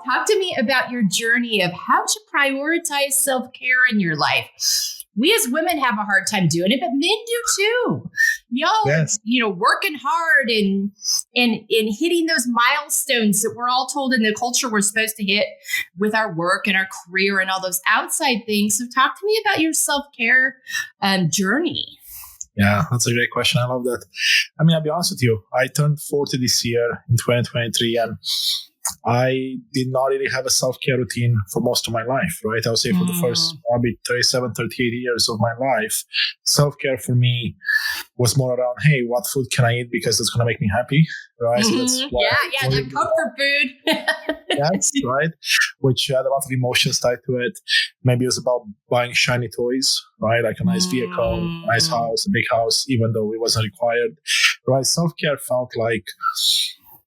Talk to me about your journey of how to prioritize self-care in your life. We as women have a hard time doing it, but men do too. Y'all, Yes. working hard and hitting those milestones that we're all told in the culture we're supposed to hit with our work and our career and all those outside things. So talk to me about your self-care journey. Yeah, that's a great question. I love that. I mean, I'll be honest with you. I turned 40 this year in 2023, and I did not really have a self-care routine for most of my life, right? I would say for the first probably 37, 38 years of my life, self-care for me was more around, hey, what food can I eat because it's going to make me happy, right? So that's why that comfort food. Yes, right? Which had a lot of emotions tied to it. Maybe it was about buying shiny toys, right? Like a nice vehicle, a nice house, a big house, even though it wasn't required, right? Self-care felt like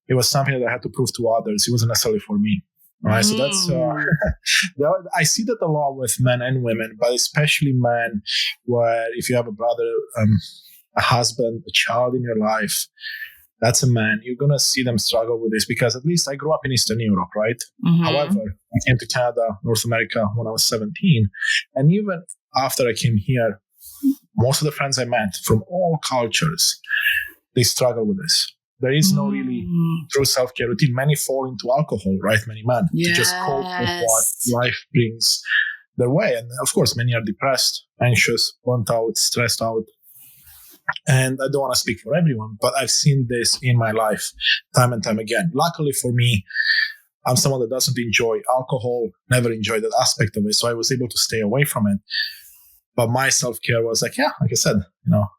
it was something that I had to prove to others. It wasn't necessarily for me, right? So that's, I see that a lot with men and women, but especially men, where if you have a brother, a husband, a child in your life, that's a man, you're going to see them struggle with this, because at least I grew up in Eastern Europe, right? However, I came to Canada, North America when I was 17. And even after I came here, most of the friends I met from all cultures, they struggle with this. There is no really true self-care routine. Many fall into alcohol, right? Many men to just cope with what life brings their way. And of course, many are depressed, anxious, burnt out, stressed out. And I don't want to speak for everyone, but I've seen this in my life time and time again. Luckily for me, I'm someone that doesn't enjoy alcohol, never enjoyed that aspect of it. So I was able to stay away from it. But my self-care was like, like I said,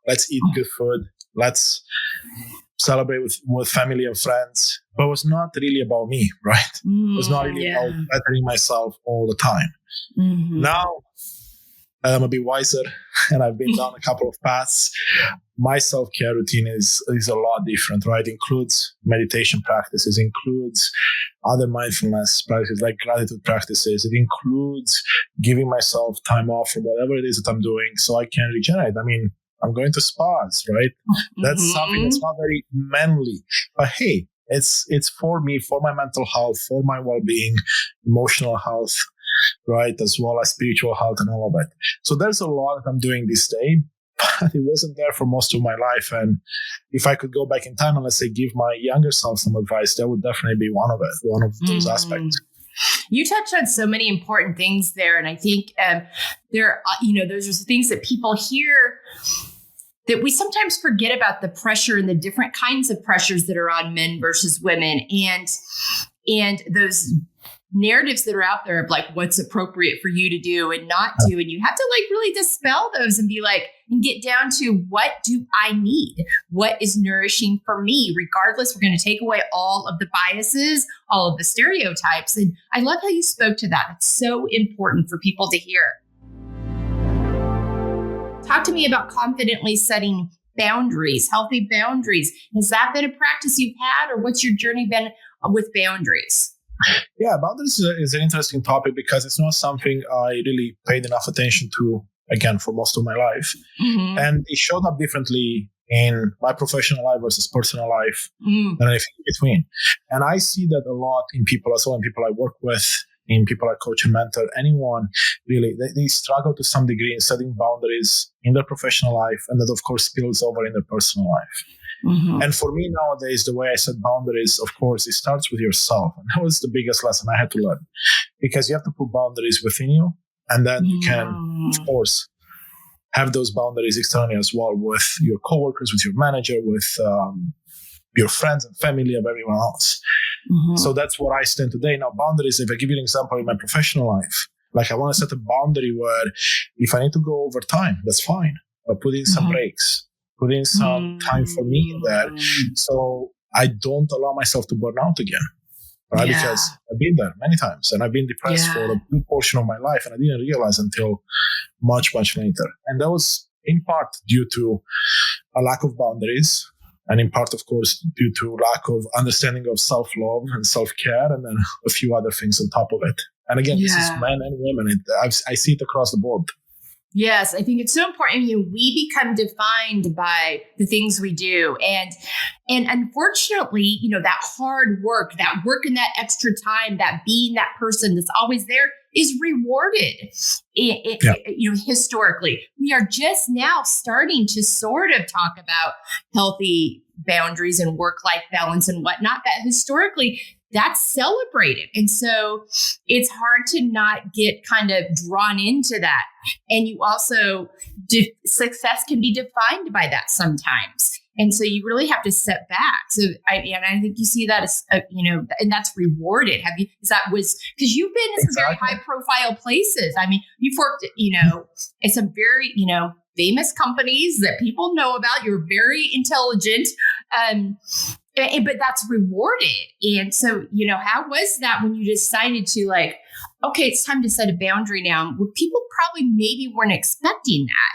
let's eat good food. Let's celebrate with family and friends. But it was not really about me, right? It was not really about bettering myself all the time. Now, I'm a bit wiser and I've been down a couple of paths. My self-care routine is a lot different, right? It includes meditation practices, includes other mindfulness practices like gratitude practices. It includes giving myself time off from whatever it is that I'm doing so I can regenerate. I mean, I'm going to spas, right? That's something that's not very manly. But hey, it's for me, for my mental health, for my well-being, emotional health, right? As well as spiritual health and all of it. So there's a lot that I'm doing this day, but it wasn't there for most of my life. And if I could go back in time and let's say give my younger self some advice, that would definitely be one of those aspects. You touched on so many important things there. And I think those are things that people hear that we sometimes forget about, the pressure and the different kinds of pressures that are on men versus women, and those narratives that are out there of like what's appropriate for you to do and not do. And you have to like really dispel those and be like, and get down to what do I need? What is nourishing for me? Regardless, we're going to take away all of the biases, all of the stereotypes. And I love how you spoke to that. It's so important for people to hear. Talk to me about confidently setting boundaries, healthy boundaries. Has that been a practice you've had, or what's your journey been with boundaries? Yeah, boundaries is an interesting topic because it's not something I really paid enough attention to, again, for most of my life. And it showed up differently in my professional life versus personal life than anything in between. And I see that a lot in people as well, in people I work with, in people I coach and mentor, anyone really, they struggle to some degree in setting boundaries in their professional life, and that of course spills over in their personal life. And for me nowadays, the way I set boundaries, of course, it starts with yourself. And that was the biggest lesson I had to learn, because you have to put boundaries within you, and then you can, of course, have those boundaries externally as well with your coworkers, with your manager, with your friends and family, of everyone else. So that's what I stand today. Now, boundaries, if I give you an example in my professional life, like I want to set a boundary where if I need to go over time, that's fine. But put in some breaks, put in some time for me in there. So I don't allow myself to burn out again, right? Because I've been there many times and I've been depressed for a big portion of my life, and I didn't realize until much, much later. And that was in part due to a lack of boundaries, and in part, of course, due to lack of understanding of self-love and self-care, and then a few other things on top of it. And again, this is men and women. I see it across the board. Yes, I think it's so important. We become defined by the things we do, and unfortunately, that hard work, that work in that extra time, that being that person that's always there is rewarded. Historically, we are just now starting to sort of talk about healthy boundaries and work-life balance and whatnot. But historically, that's celebrated. And so it's hard to not get kind of drawn into that. And you also, success can be defined by that sometimes. And so you really have to step back. So I think you see that as, and that's rewarded. Because you've been in some very high profile places. I mean, you've worked, in some very, famous companies that people know about. You're very intelligent. But that's rewarded. And so, how was that when you decided to okay, it's time to set a boundary now? Well, people probably maybe weren't expecting that.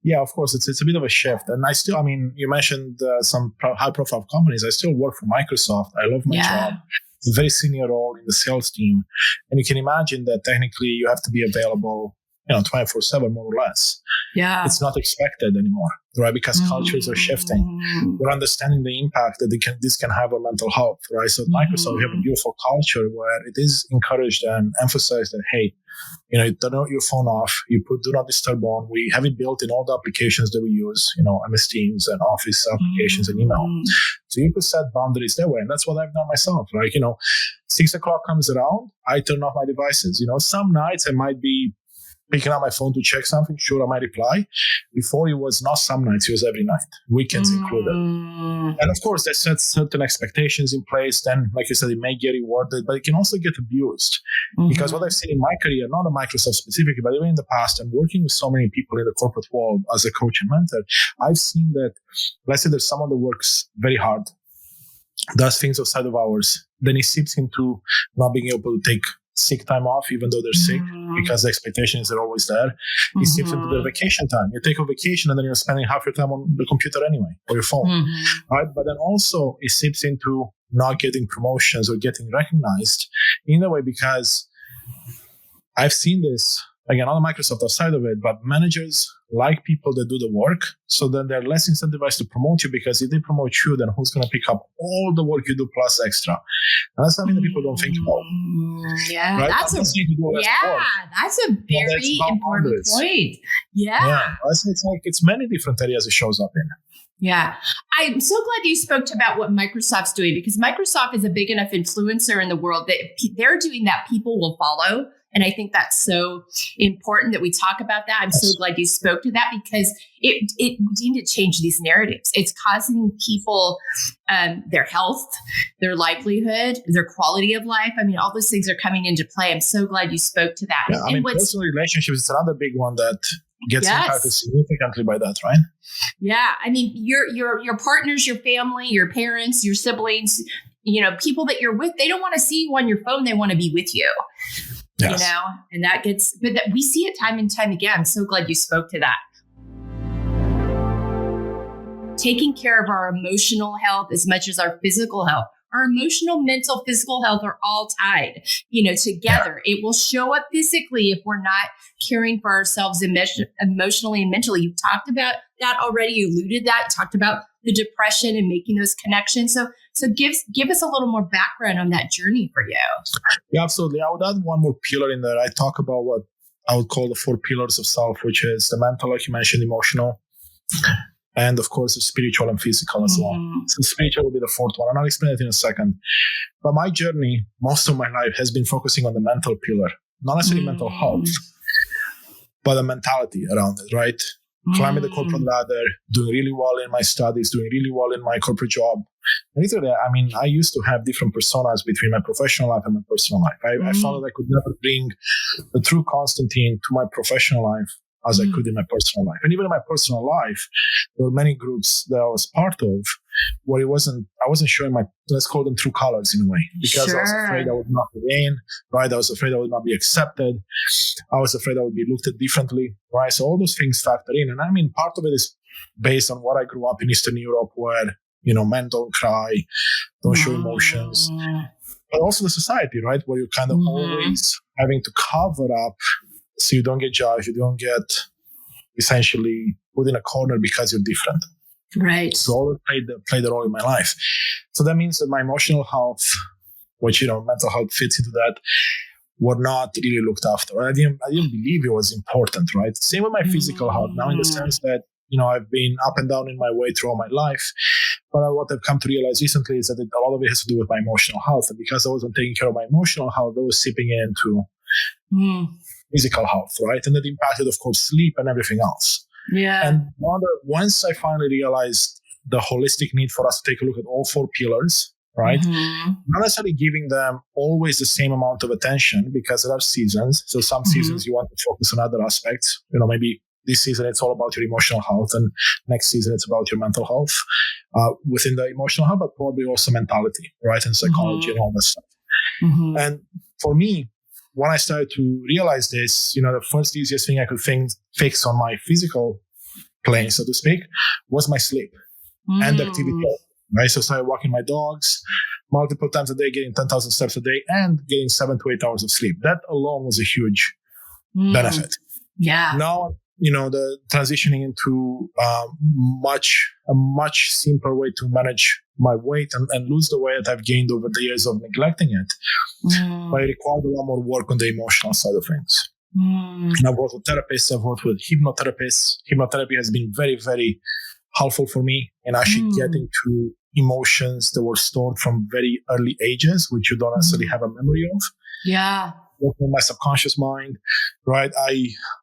Yeah, of course, it's a bit of a shift. And you mentioned some high profile companies. I still work for Microsoft. I love my job. It's a very senior role in the sales team. And you can imagine that technically you have to be available 24/7, more or less. Yeah. It's not expected anymore, right? Because cultures are shifting. We're understanding the impact that this can have on mental health, right? So at Microsoft, we have a beautiful culture where it is encouraged and emphasized that, hey, turn your phone off. You put do not disturb on. We have it built in all the applications that we use, MS Teams and Office applications and email. So you could set boundaries that way. And that's what I've done myself. 6 o'clock comes around, I turn off my devices. Some nights I might be picking up my phone to check something, sure, I might reply. Before, it was not some nights, it was every night, weekends included. And of course, that sets certain expectations in place. Then, like you said, it may get rewarded, but it can also get abused. Because what I've seen in my career, not at Microsoft specifically, but even in the past, and working with so many people in the corporate world as a coach and mentor, I've seen that, let's say there's someone that works very hard, does things outside of hours, then he seeps into not being able to take sick time off, even though they're sick, because the expectations are always there. It seeps into their vacation time. You take a vacation and then you're spending half your time on the computer anyway, or your phone, right? But then also it seeps into not getting promotions or getting recognized in a way, because I've seen this, again, on Microsoft outside of it, but managers like people that do the work, so then they're less incentivized to promote you, because if they promote you, then who's going to pick up all the work you do plus extra? And that's something that people don't think about. Yeah, right? that's a very important point. Yeah. It's many different areas it shows up in. Yeah. I'm so glad you spoke about what Microsoft's doing, because Microsoft is a big enough influencer in the world that they're doing that people will follow. And I think that's so important that we talk about that. I'm so glad you spoke to that, because we need to change these narratives. It's causing people, their health, their livelihood, their quality of life. I mean, all those things are coming into play. I'm so glad you spoke to that. Yeah, personal relationships is another big one that gets impacted significantly by that, right? Yeah. I mean, your partners, your family, your parents, your siblings, people that you're with, they don't want to see you on your phone. They want to be with you. Yes. And we see it time and time again. I'm so glad you spoke to that. Taking care of our emotional health as much as our physical health. Our emotional, mental, physical health are all tied, together. Yeah. It will show up physically if we're not caring for ourselves emotionally and mentally. You talked about that already. You alluded that. You talked about the depression and making those connections. So give us a little more background on that journey for you. Yeah, absolutely. I would add one more pillar in there. I talk about what I would call the 4 pillars of self, which is the mental, like you mentioned, emotional, and of course the spiritual and physical as well. So spiritual will be the 4th one, and I'll explain it in a second. But my journey, most of my life, has been focusing on the mental pillar, not necessarily mental health, but the mentality around it, right? Climbing the corporate ladder, doing really well in my studies, doing really well in my corporate job. And literally, I used to have different personas between my professional life and my personal life. I found that I could never bring the true Constantin to my professional life as I could in my personal life. And even in my personal life, there were many groups that I was part of where I wasn't showing my, let's call them, true colors in a way, because I was afraid I would not be in, right? I was afraid I would not be accepted. I was afraid I would be looked at differently, right? So all those things factor in. And part of it is based on what I grew up in Eastern Europe, where, men don't cry, don't show emotions, but also the society, right? Where you're kind of always having to cover up So you don't get judged. You don't get essentially put in a corner because you're different. Right. So all played the role in my life. So that means that my emotional health, which, mental health fits into that, were not really looked after. I didn't believe it was important, right? Same with my physical health. Now, in the sense that, I've been up and down in my way through all my life. But what I've come to realize recently is that a lot of it has to do with my emotional health. And because I wasn't taking care of my emotional health, that was seeping into physical health, right? And that impacted, of course, sleep and everything else. Yeah. And once I finally realized the holistic need for us to take a look at all 4 pillars, right? Not necessarily giving them always the same amount of attention, because there are seasons. So some seasons you want to focus on other aspects. Maybe this season it's all about your emotional health, and next season it's about your mental health within the emotional health, but probably also mentality, right? And psychology and all that stuff. And for me, when I started to realize this, the first easiest thing I could fix on my physical plane, so to speak, was my sleep and activity. Right? So I started walking my dogs multiple times a day, getting 10,000 steps a day, and getting 7 to 8 hours of sleep. That alone was a huge benefit. Yeah. Now, the transitioning into a much simpler way to manage my weight and lose the weight that I've gained over the years of neglecting it. But it required a lot more work on the emotional side of things. And I've worked with therapists, I've worked with hypnotherapists. Hypnotherapy has been very, very helpful for me in actually getting to emotions that were stored from very early ages, which you don't necessarily have a memory of. Yeah. Working on my subconscious mind, right?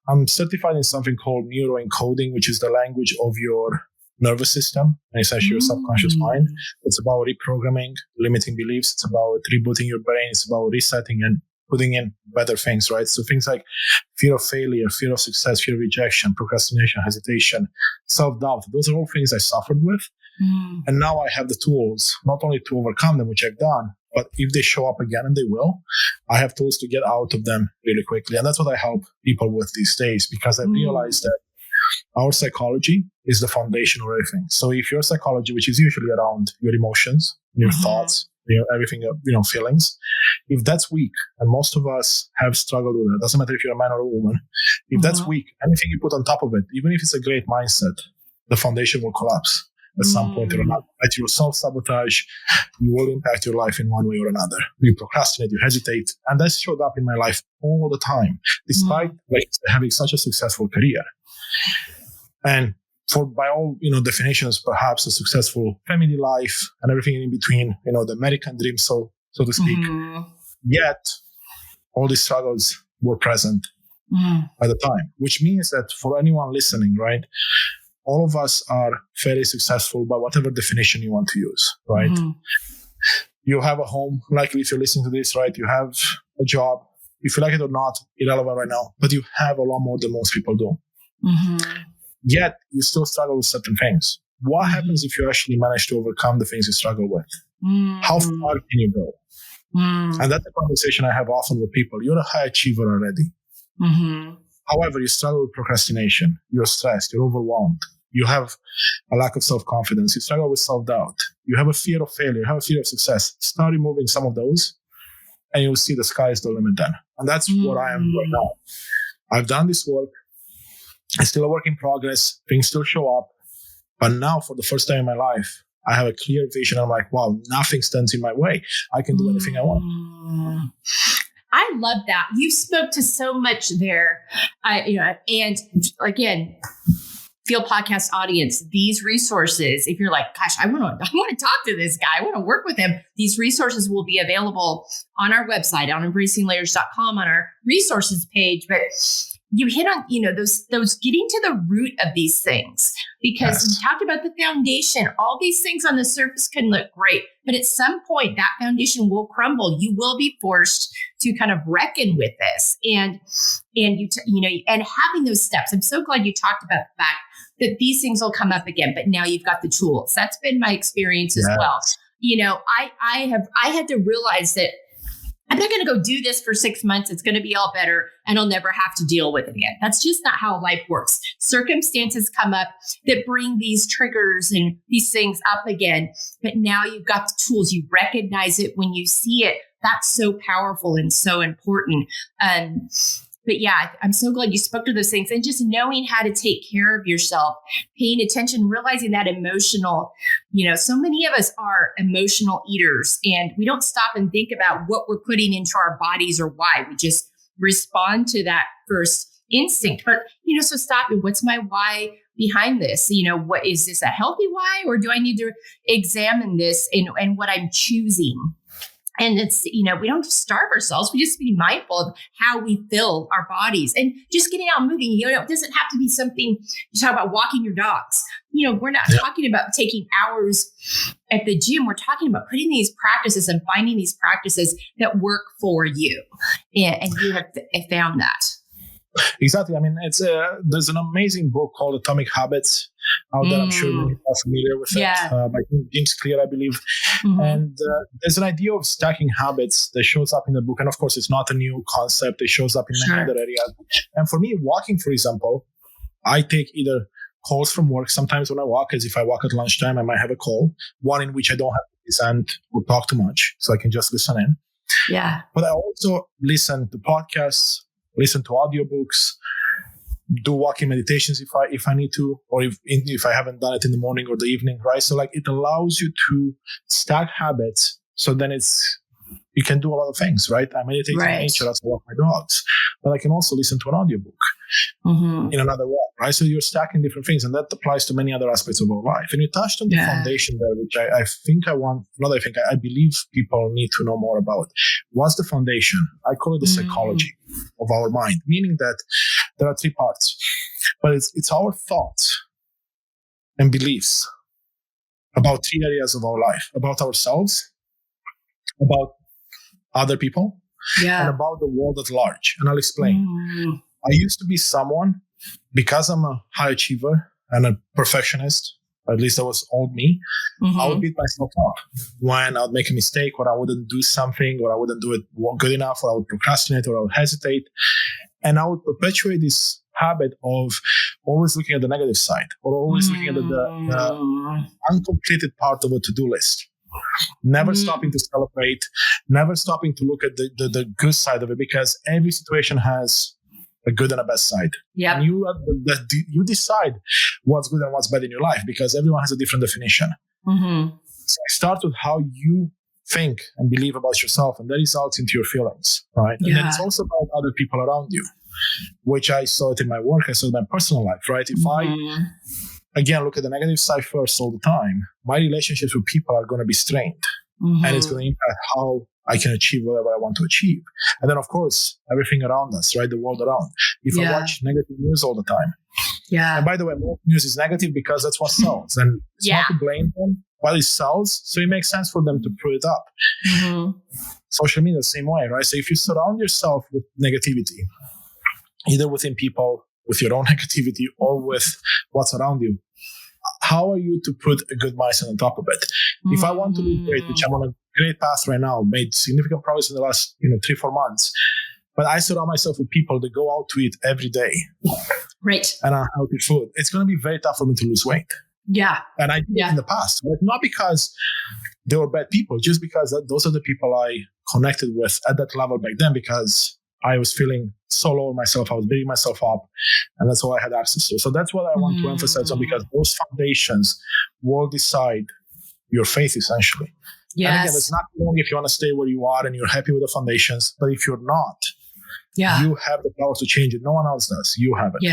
I'm certified in something called neuroencoding, which is the language of your nervous system, and essentially your subconscious mind. It's about reprogramming limiting beliefs. It's about rebooting your brain. It's about resetting and putting in better things, right? So things like fear of failure, fear of success, fear of rejection, procrastination, hesitation, self-doubt. Those are all things I suffered with. And now I have the tools, not only to overcome them, which I've done, but if they show up again, and they will, I have tools to get out of them really quickly. And that's what I help people with these days, because I've realized that our psychology is the foundation of everything. So if your psychology, which is usually around your emotions, your thoughts, everything, feelings, if that's weak, and most of us have struggled with it, doesn't matter if you're a man or a woman, if that's weak, anything you put on top of it, even if it's a great mindset, the foundation will collapse at some point or another. Right? You'll self-sabotage, you will impact your life in one way or another. You procrastinate, you hesitate. And that showed up in my life all the time, despite having such a successful career. And by all definitions, perhaps a successful family life and everything in between, the American dream, so to speak. Yet, all these struggles were present at the time, which means that for anyone listening, right, all of us are fairly successful by whatever definition you want to use, right? You have a home, likely if you're listening to this, right? You have a job. If you like it or not, irrelevant right now, but you have a lot more than most people do. Yet, you still struggle with certain things. What happens if you actually manage to overcome the things you struggle with? How far can you go? And that's a conversation I have often with people. You're a high achiever already. However, you struggle with procrastination. You're stressed. You're overwhelmed. You have a lack of self-confidence. You struggle with self-doubt. You have a fear of failure. You have a fear of success. Start removing some of those, and you'll see the sky is the limit then. And that's what I am right now. I've done this work. It's still a work in progress. Things still show up. But now, for the first time in my life, I have a clear vision. I'm like, wow, nothing stands in my way. I can do anything I want. I love that. You spoke to so much there. And again, Field Podcast audience, these resources, if you're like, gosh, I want to talk to this guy, I want to work with him, these resources will be available on our website, on embracinglayers.com, on our resources page. But you hit on, those getting to the root of these things, because we talked about the foundation. All these things on the surface can look great, but at some point that foundation will crumble. You will be forced to kind of reckon with this, and having those steps. I'm so glad you talked about the fact that these things will come up again, but now you've got the tools. That's been my experience as well. I had to realize that I'm not going to go do this for 6 months. It's going to be all better and I'll never have to deal with it again. That's just not how life works. Circumstances come up that bring these triggers and these things up again. But now you've got the tools. You recognize it when you see it. That's so powerful and so important. but yeah, I'm so glad you spoke to those things, and just knowing how to take care of yourself, paying attention, realizing that emotional, so many of us are emotional eaters, and we don't stop and think about what we're putting into our bodies or why. We just respond to that first instinct. But, so stop and what's my why behind this? What is this, a healthy why, or do I need to examine this and what I'm choosing? And it's, we don't just starve ourselves. We just be mindful of how we fill our bodies and just getting out and moving. It doesn't have to be something you talk about walking your dogs. We're not talking about taking hours at the gym. We're talking about putting these practices and finding these practices that work for you. And you have found that. Exactly. I mean, it's there's an amazing book called Atomic Habits out there. I'm sure many people are familiar with it, by James Clear, I believe. And there's an idea of stacking habits that shows up in the book. And of course, it's not a new concept. It shows up in many other areas. And for me, walking, for example, I take either calls from work. Sometimes when I walk, as if I walk at lunchtime, I might have a call, one in which I don't have to listen or talk too much, so I can just listen in. Yeah. But I also listen to podcasts, listen to audiobooks, do walking meditations if I need to, or if I haven't done it in the morning or the evening, right? So like it allows you to stack habits. So then you can do a lot of things, right? I meditate in nature as I walk my dogs, but I can also listen to an audiobook in another walk, right? So you're stacking different things, and that applies to many other aspects of our life. And you touched on the foundation there, which I believe people need to know more about. What's the foundation? I call it the psychology of our mind, meaning that there are three parts, but it's our thoughts and beliefs about three areas of our life: about ourselves, about other people, and about the world at large. And I'll explain. I used to be someone, because I'm a high achiever and a perfectionist, or at least that was old me, I would beat myself up when I would make a mistake, or I wouldn't do something, or I wouldn't do it good enough, or I would procrastinate, or I would hesitate. And I would perpetuate this habit of always looking at the negative side, or always looking at the uncompleted part of a to-do list. Never stopping to celebrate, never stopping to look at the good side of it, because every situation has a good and a bad side. Yeah, you decide what's good and what's bad in your life, because everyone has a different definition. So it starts with how you think and believe about yourself, and that results into your feelings, right? And then it's also about other people around you, which I saw it in my work, I saw it in my personal life, right? If I, again, look at the negative side first all the time, my relationships with people are going to be strained, and it's going to impact how I can achieve whatever I want to achieve. And then, of course, everything around us, right? The world around. If I watch negative news all the time. And by the way, more news is negative because that's what sells. And it's not to blame them, but it sells. So it makes sense for them to put it up. Social media, the same way, right? So if you surround yourself with negativity, either within people, with your own negativity, or with what's around you, how are you to put a good mindset on top of it? If I want to be great, which I'm on a great path right now, made significant progress in the last 3-4 months, but I surround myself with people that go out to eat every day, right? And unhealthy food, it's going to be very tough for me to lose weight. Yeah, and I did it in the past, right? Not because they were bad people, just because those are the people I connected with at that level back then, because I was feeling so low on myself, I was beating myself up, and that's all I had access to. So that's what I want to emphasize on, because those foundations will decide your faith, essentially. Yes. And again, it's not wrong if you want to stay where you are and you're happy with the foundations, but if you're not, you have the power to change it. No one else does. You have it.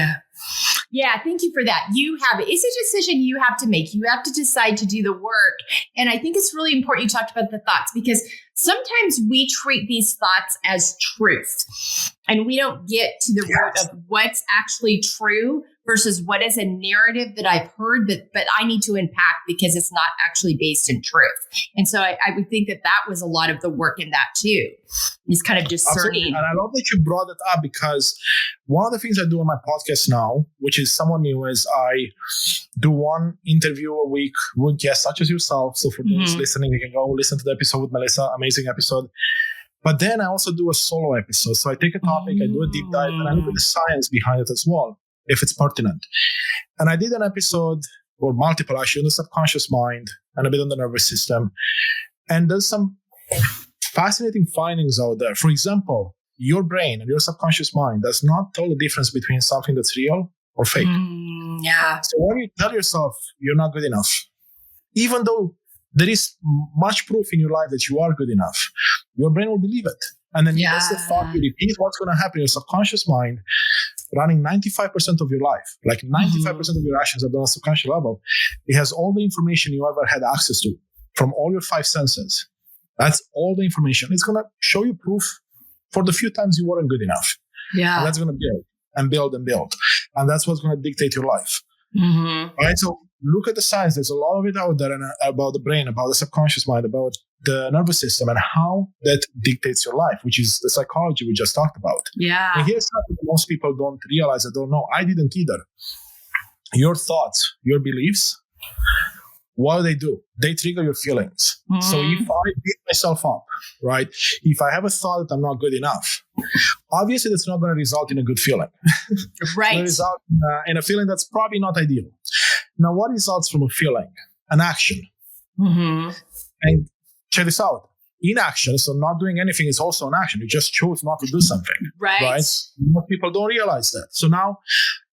Yeah, thank you for that. You have it. It's a decision you have to make. You have to decide to do the work. And I think it's really important you talked about the thoughts, because sometimes we treat these thoughts as truth, and we don't get to the root of what's actually true versus what is a narrative that I've heard but I need to impact because it's not actually based in truth. And so I would think that was a lot of the work in that too. Is kind of discerning. Absolutely. And I love that you brought it up, because one of the things I do on my podcast now, which is somewhat new, is I do one interview a week with guests such as yourself. So for those listening, you can go listen to the episode with Melissa, amazing episode. But then I also do a solo episode. So I take a topic, I do a deep dive, and I look at the science behind it as well, if it's pertinent. And I did an episode, or multiple actually, on the subconscious mind and a bit on the nervous system. And there's some fascinating findings out there. For example, your brain and your subconscious mind does not tell the difference between something that's real or fake. Yeah. So when you tell yourself you're not good enough, even though there is much proof in your life that you are good enough, your brain will believe it. And then that's the thought you repeat. What's going to happen in your subconscious mind, running 95% of your life, like 95% of your actions are done on a subconscious level. It has all the information you ever had access to from all your 5 senses. That's all the information. It's going to show you proof for the few times you weren't good enough. Yeah. And that's going to build and build and build. And that's what's going to dictate your life. All right. So look at the science. There's a lot of it out there about the brain, about the subconscious mind, about the nervous system and how that dictates your life, which is the psychology we just talked about. Yeah. And here's something most people don't realize, I don't know. I didn't either. Your thoughts, your beliefs, what do? They trigger your feelings. So if I beat myself up, right? If I have a thought that I'm not good enough, obviously that's not going to result in a good feeling. Right. It's going to result in a feeling that's probably not ideal. Now, what results from a feeling? An action. And check this out. Inaction, so not doing anything, is also an action. You just chose not to do something. Right? Most people don't realize that. So now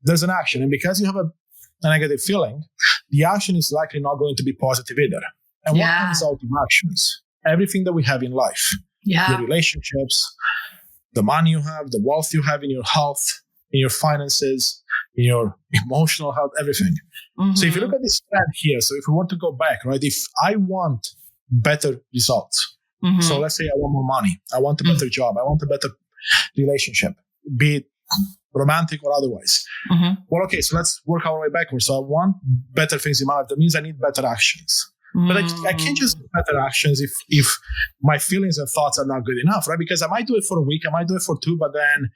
there's an action. And because you have a negative feeling, the action is likely not going to be positive either. And what comes out of actions? Everything that we have in life. Your relationships, the money you have, the wealth you have, in your health, in your finances, in your emotional health, everything. So if you look at this trend here, so if we want to go back, right? If I want better results, so let's say I want more money, I want a better job, I want a better relationship, be it romantic or otherwise. Well, okay, so let's work our way backwards. So I want better things in my life. That means I need better actions. But I can't just do better actions if my feelings and thoughts are not good enough, right? Because I might do it for a week, I might do it for 2, but then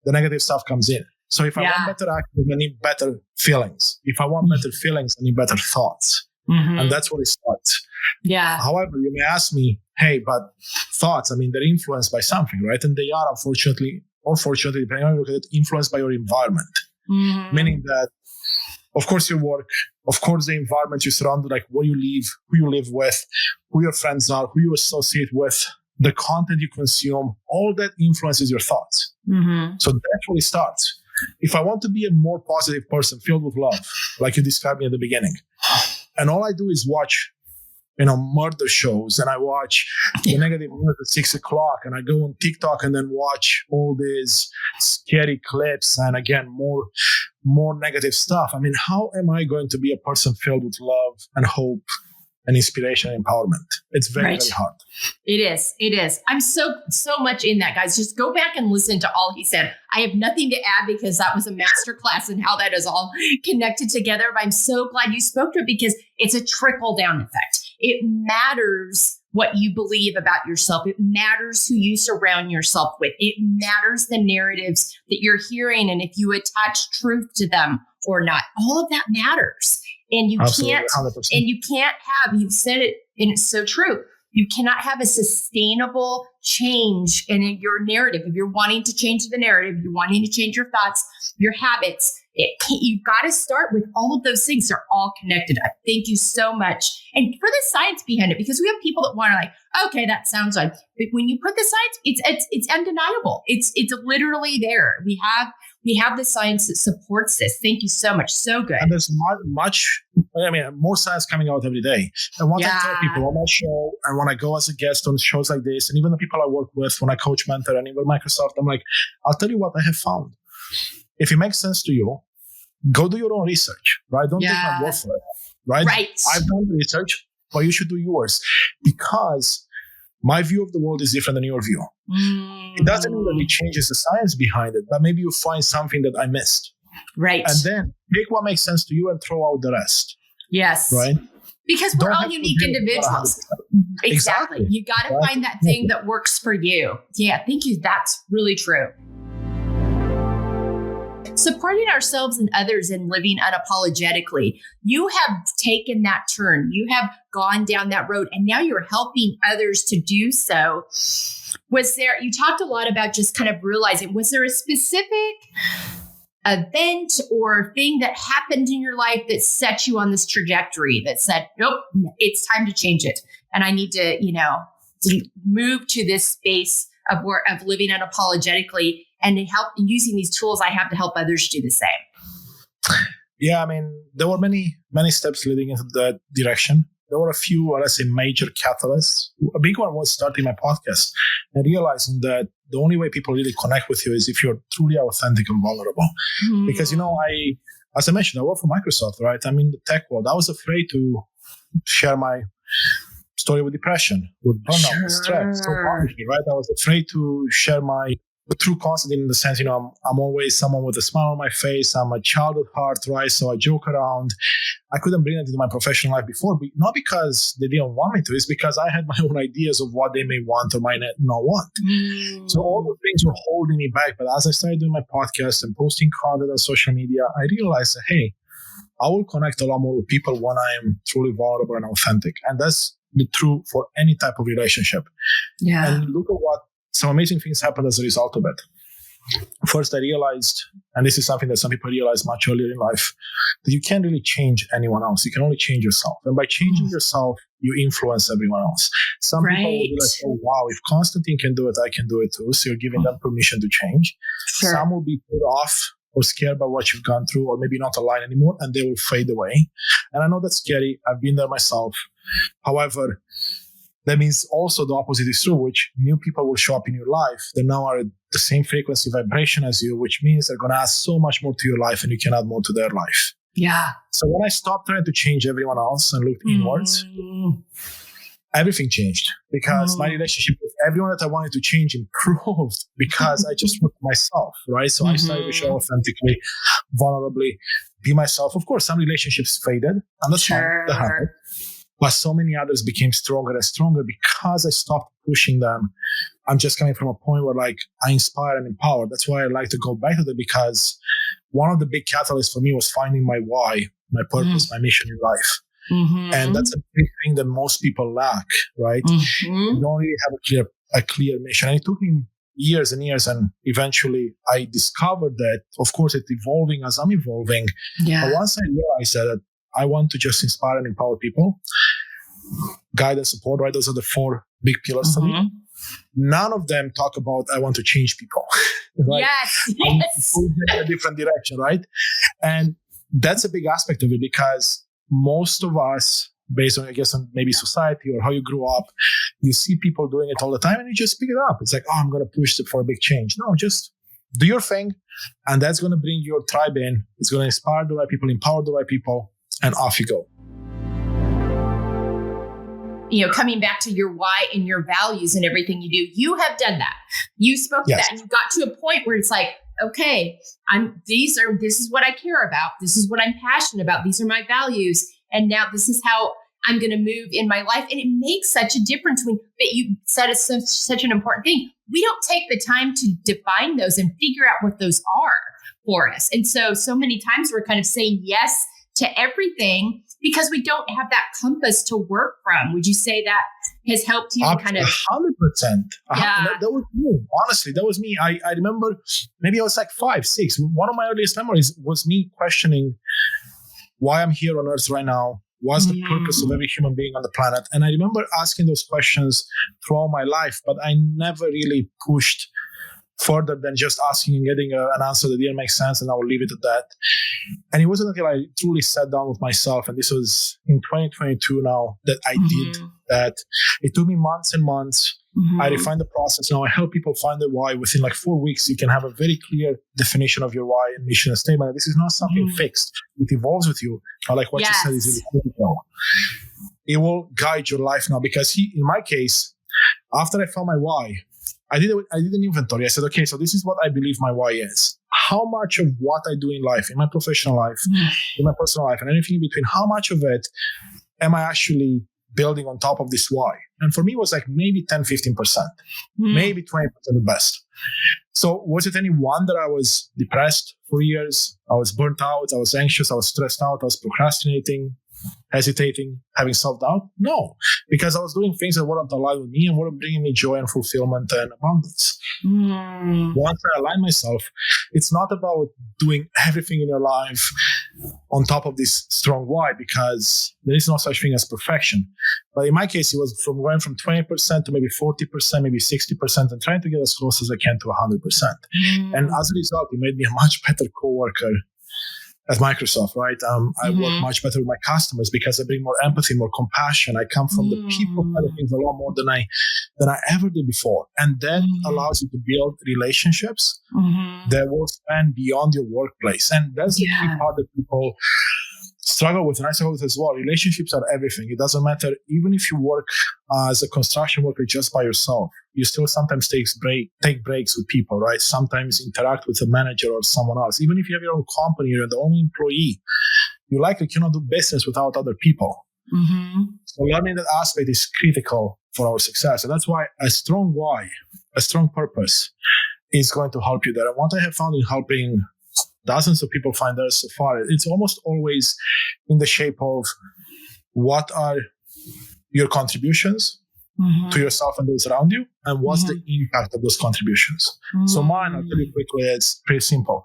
the negative stuff comes in. So if I want better actions, I need better feelings. If I want better feelings, I need better thoughts. And that's where it starts. However, you may ask me, hey, but thoughts, I mean, they're influenced by something, right? And they are, unfortunately, or fortunately, depending on how you look at it, influenced by your environment. Meaning that, of course, your work, of course, the environment you surround, like where you live, who you live with, who your friends are, who you associate with, the content you consume, all that influences your thoughts. So that's where it starts. If I want to be a more positive person filled with love, like you described me at the beginning, and all I do is watch, murder shows, and I watch the negative news at 6 o'clock, and I go on TikTok and then watch all these scary clips, and again, more negative stuff. I mean, how am I going to be a person filled with love and hope and inspiration and empowerment? It's very, very hard. It is. I'm so much in that, guys. Just go back and listen to all he said. I have nothing to add because that was a masterclass in how that is all connected together. But I'm so glad you spoke to it because it's a trickle down effect. It matters what you believe about yourself. It matters who you surround yourself with. It matters the narratives that you're hearing and if you attach truth to them or not. All of that matters. And you can't, 100%. And you can't have, you've said it, and it's so true. You cannot have a sustainable change in your narrative. If you're wanting to change the narrative, you're wanting to change your thoughts, your habits, you've got to start with all of those things. They're all connected. Thank you so much. And for the science behind it, because we have people that want to like, okay, that sounds like, but when you put the science, it's undeniable. It's literally there. We have the science that supports this. Thank you so much. So good. And there's more science coming out every day. And what I tell people on my show, and when I go as a guest on shows like this, and even the people I work with, when I coach, mentor, and even Microsoft, I'm like, I'll tell you what I have found. If it makes sense to you, go do your own research, right? Don't take my word for it, right? I've done the research, but you should do yours because my view of the world is different than your view. It doesn't mean that it changes the science behind it, but maybe you find something that I missed. Right. And then take what makes sense to you and throw out the rest. Yes. Right? Because we're all unique individuals. Exactly. You got to find that thing that works for you. Yeah. Thank you. That's really true. Supporting ourselves and others and living unapologetically. You have taken that turn. You have gone down that road and now you're helping others to do so. You talked a lot about just kind of realizing, was there a specific event or thing that happened in your life that set you on this trajectory that said, nope, it's time to change it. And I need to, to move to this space of living unapologetically and using these tools I have to help others do the same. Yeah, I mean, there were many steps leading into that direction. There were a few, let's say, major catalysts. A big one was starting my podcast and realizing that the only way people really connect with you is if you're truly authentic and vulnerable. Because, as I mentioned, I work for Microsoft, right? I'm in the tech world. I was afraid to share my story with depression, with burnout, with stress, so publicly, right? I was afraid to share my true Constantin in the sense, I'm always someone with a smile on my face. I'm a child at heart, right? So I joke around. I couldn't bring it into my professional life before, but not because they didn't want me to. It's because I had my own ideas of what they may want or might not want. So all the things were holding me back. But as I started doing my podcast and posting content on social media, I realized that, hey, I will connect a lot more with people when I am truly vulnerable and authentic. And that's the true for any type of relationship. Yeah. And look at what some amazing things happened as a result of it. First, I realized, and this is something that some people realize much earlier in life, that you can't really change anyone else. You can only change yourself. And by changing yourself, you influence everyone else. Some people will be like, oh, wow, if Constantin can do it, I can do it too. So you're giving them permission to change. Sure. Some will be put off or scared by what you've gone through or maybe not aligned anymore, and they will fade away. And I know that's scary. I've been there myself. However, that means also the opposite is true, which new people will show up in your life that now are at the same frequency vibration as you, which means they're going to add so much more to your life and you can add more to their life. Yeah. So when I stopped trying to change everyone else and looked inwards, everything changed because my relationship with everyone that I wanted to change improved because I just worked myself, right? So I started to show authentically, vulnerably, be myself. Of course, some relationships faded, and that's fine. That happened. But so many others became stronger and stronger because I stopped pushing them. I'm just coming from a point where I inspire and empower. That's why I like to go back to that, because one of the big catalysts for me was finding my why, my purpose, my mission in life. And that's a big thing that most people lack, right? You don't really have a clear mission. And it took me years and years, and eventually I discovered that, of course, it's evolving as I'm evolving. Yeah. But once I realized that I want to just inspire and empower people, guide and support, right? Those are the four big pillars for me. None of them talk about, I want to change people. Right? Yes. In a different direction, right? And that's a big aspect of it, because most of us, based on, I guess, on maybe society or how you grew up, you see people doing it all the time and you just pick it up. It's like, oh, I'm going to push it for a big change. No, just do your thing. And that's going to bring your tribe in. It's going to inspire the right people, empower the right people, and off you go. Coming back to your why and your values and everything you do, you have done that. You spoke to that, and you got to a point where it's like, okay, this is what I care about. This is what I'm passionate about. These are my values. And now this is how I'm going to move in my life. And it makes such a difference that you said it's such an important thing. We don't take the time to define those and figure out what those are for us. And so many times we're kind of saying yes to everything because we don't have that compass to work from. Would you say that has helped you kind of? 100%. Yeah. That was me. Honestly, that was me. I remember maybe I was like 5, 6. One of my earliest memories was me questioning why I'm here on Earth right now. What's the purpose of every human being on the planet? And I remember asking those questions throughout my life, but I never really pushed further than just asking and getting an answer that didn't make sense, and I will leave it at that. And it wasn't until I truly sat down with myself, and this was in 2022 now, that I did that. It took me months and months. I refined the process. Now I help people find their why. Within like 4 weeks, you can have a very clear definition of your why and mission and statement. This is not something fixed. It evolves with you. I like what you said is really critical. It will guide your life now, because in my case, after I found my why, I did an inventory. I said, okay, so this is what I believe my why is. How much of what I do in life, in my professional life, in my personal life, and anything in between, how much of it am I actually building on top of this why? And for me, it was like maybe 10, 15%, maybe 20% at best. So was it any wonder I was depressed for years? I was burnt out. I was anxious. I was stressed out. I was procrastinating. hesitating, having self-doubt? No, because I was doing things that weren't aligned with me and weren't bringing me joy and fulfillment and abundance. Once I align myself, it's not about doing everything in your life on top of this strong why, because there is no such thing as perfection. But in my case, it was from going from 20% to maybe 40%, maybe 60%, and trying to get as close as I can to 100%. And as a result, it made me a much better coworker at Microsoft, right? I work much better with my customers because I bring more empathy, more compassion. I come from the people side of things a lot more than I ever did before. And that allows you to build relationships that will span beyond your workplace. And that's the key part that people struggle with, and I struggle with as well. Relationships are everything. It doesn't matter, even if you work as a construction worker just by yourself, you still sometimes take breaks with people, right? Sometimes interact with a manager or someone else. Even if you have your own company, you're the only employee, you likely cannot do business without other people. So learning that aspect is critical for our success. And that's why a strong why, a strong purpose is going to help you there. And what I have found in helping dozens of people find theirs so far, it's almost always in the shape of what are your contributions to yourself and those around you, and what's the impact of those contributions. So mine, I'll tell you quickly, it's pretty simple.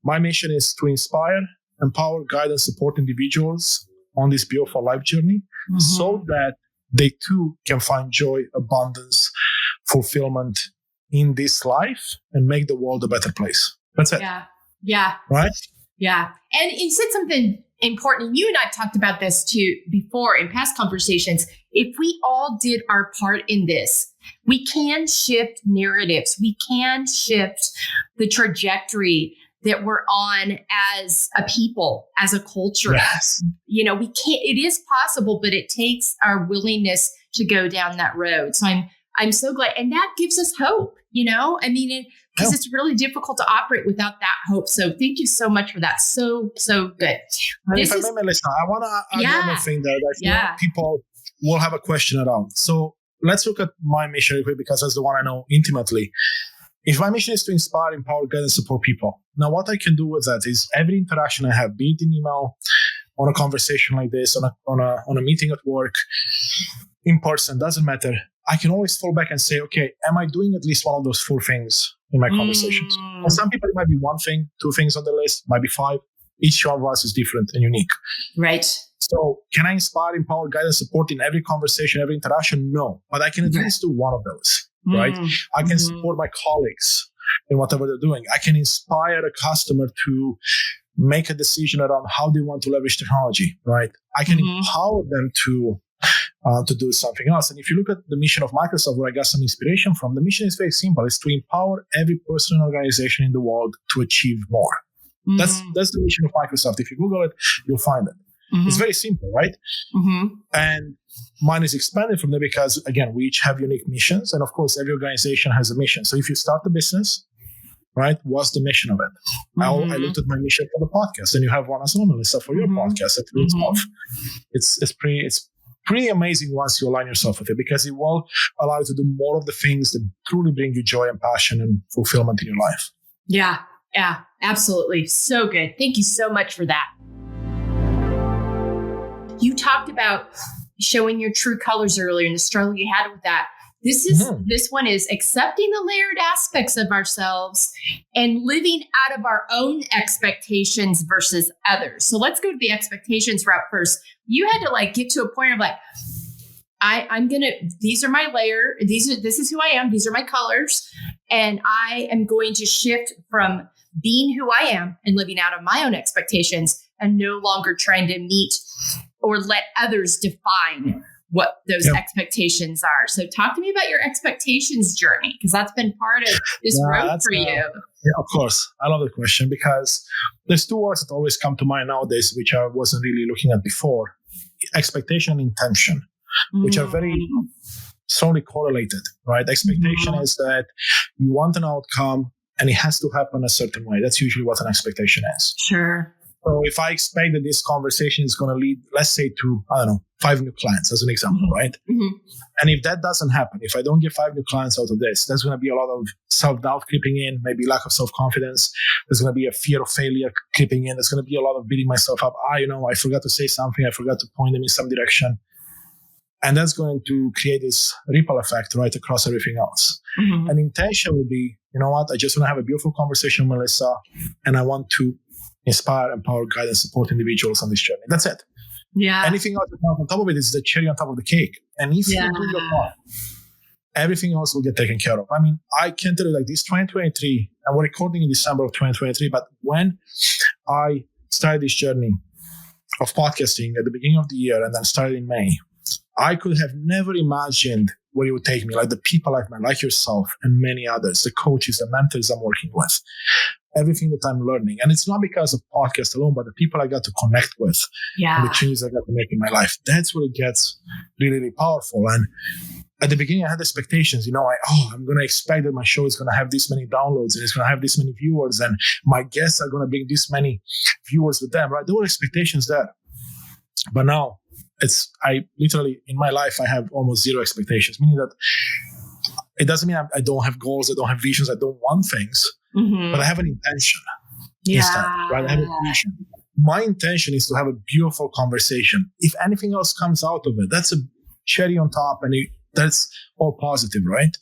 My mission is to inspire, empower, guide, and support individuals on this beautiful life journey so that they too can find joy, abundance, fulfillment in this life and make the world a better place. That's it. Yeah. Right? Yeah. And you said something important. And you and I have talked about this too before in past conversations. If we all did our part in this, we can shift narratives. We can shift the trajectory that we're on as a people, as a culture. Yes. We can't, it is possible, but it takes our willingness to go down that road. So I'm so glad. And that gives us hope, because it's really difficult to operate without that hope. So thank you so much for that. So good. If I may, Melissa, I want to add one more thing there that people will have a question around. So let's look at my mission real quick, because that's the one I know intimately. If my mission is to inspire, empower, guide, and support people, now what I can do with that is every interaction I have, be it in email, on a conversation like this, on a meeting at work, in person, doesn't matter. I can always fall back and say, okay, am I doing at least one of those 4 things in my conversations? For some people, it might be 1 thing, 2 things on the list, might be 5. Each one of us is different and unique. Right. So can I inspire, empower, guide, and support in every conversation, every interaction? No. But I can at least do one of those, right? I can support my colleagues in whatever they're doing. I can inspire a customer to make a decision around how they want to leverage technology, right? I can empower them to do something else. And if you look at the mission of Microsoft, where I got some inspiration from, the mission is very simple. It's to empower every person and organization in the world to achieve more. That's the mission of Microsoft. If you Google it, you'll find it. It's very simple, right? And mine is expanded from there because, again, we each have unique missions. And of course, every organization has a mission. So if you start a business, right, what's the mission of it? I looked at my mission for the podcast, and you have one as well, Melissa, for your podcast. It's pretty amazing once you align yourself with it, because it will allow you to do more of the things that truly bring you joy and passion and fulfillment in your life. Yeah, absolutely. So good. Thank you so much for that. You talked about showing your true colors earlier and the struggle you had with that. This one is accepting the layered aspects of ourselves and living out of our own expectations versus others. So let's go to the expectations route first. You had to get to a point of these are my layer. This is who I am. These are my colors. And I am going to shift from being who I am and living out of my own expectations and no longer trying to meet or let others define what those expectations are. So talk to me about your expectations journey, because that's been part of this road for you. Yeah, of course. I love the question, because there's 2 words that always come to mind nowadays, which I wasn't really looking at before. Expectation and intention, which are very strongly correlated, right? Expectation is that you want an outcome and it has to happen a certain way. That's usually what an expectation is. Sure. So if I expect that this conversation is going to lead, let's say, to, 5 new clients as an example, right? Mm-hmm. And if that doesn't happen, if I don't get 5 new clients out of this, there's going to be a lot of self-doubt creeping in, maybe lack of self-confidence. There's going to be a fear of failure creeping in. There's going to be a lot of beating myself up. I forgot to say something. I forgot to point them in some direction. And that's going to create this ripple effect right across everything else. Mm-hmm. And intention would be, you know what? I just want to have a beautiful conversation with Melissa, and I want to inspire, empower, guide, and support individuals on this journey. That's it. Yeah. Anything else on top of it is the cherry on top of the cake. And if you do your part, everything else will get taken care of. I mean, I can tell you like this 2023, and we're recording in December of 2023, but when I started this journey of podcasting at the beginning of the year and then started in May, I could have never imagined where it would take me, like the people I've met, like yourself and many others, the coaches, the mentors I'm working with, everything that I'm learning. And it's not because of podcast alone, but the people I got to connect with and the changes I got to make in my life. That's where it gets really, really powerful. And at the beginning, I had expectations, I'm going to expect that my show is going to have this many downloads and it's going to have this many viewers and my guests are going to bring this many viewers with them, right? There were expectations there. But now, I literally, in my life, I have almost zero expectations, meaning that it doesn't mean I don't have goals, I don't have visions, I don't want things, but I have an intention instead, right? I have a vision. My intention is to have a beautiful conversation. If anything else comes out of it, that's a cherry on top, and that's all positive, right?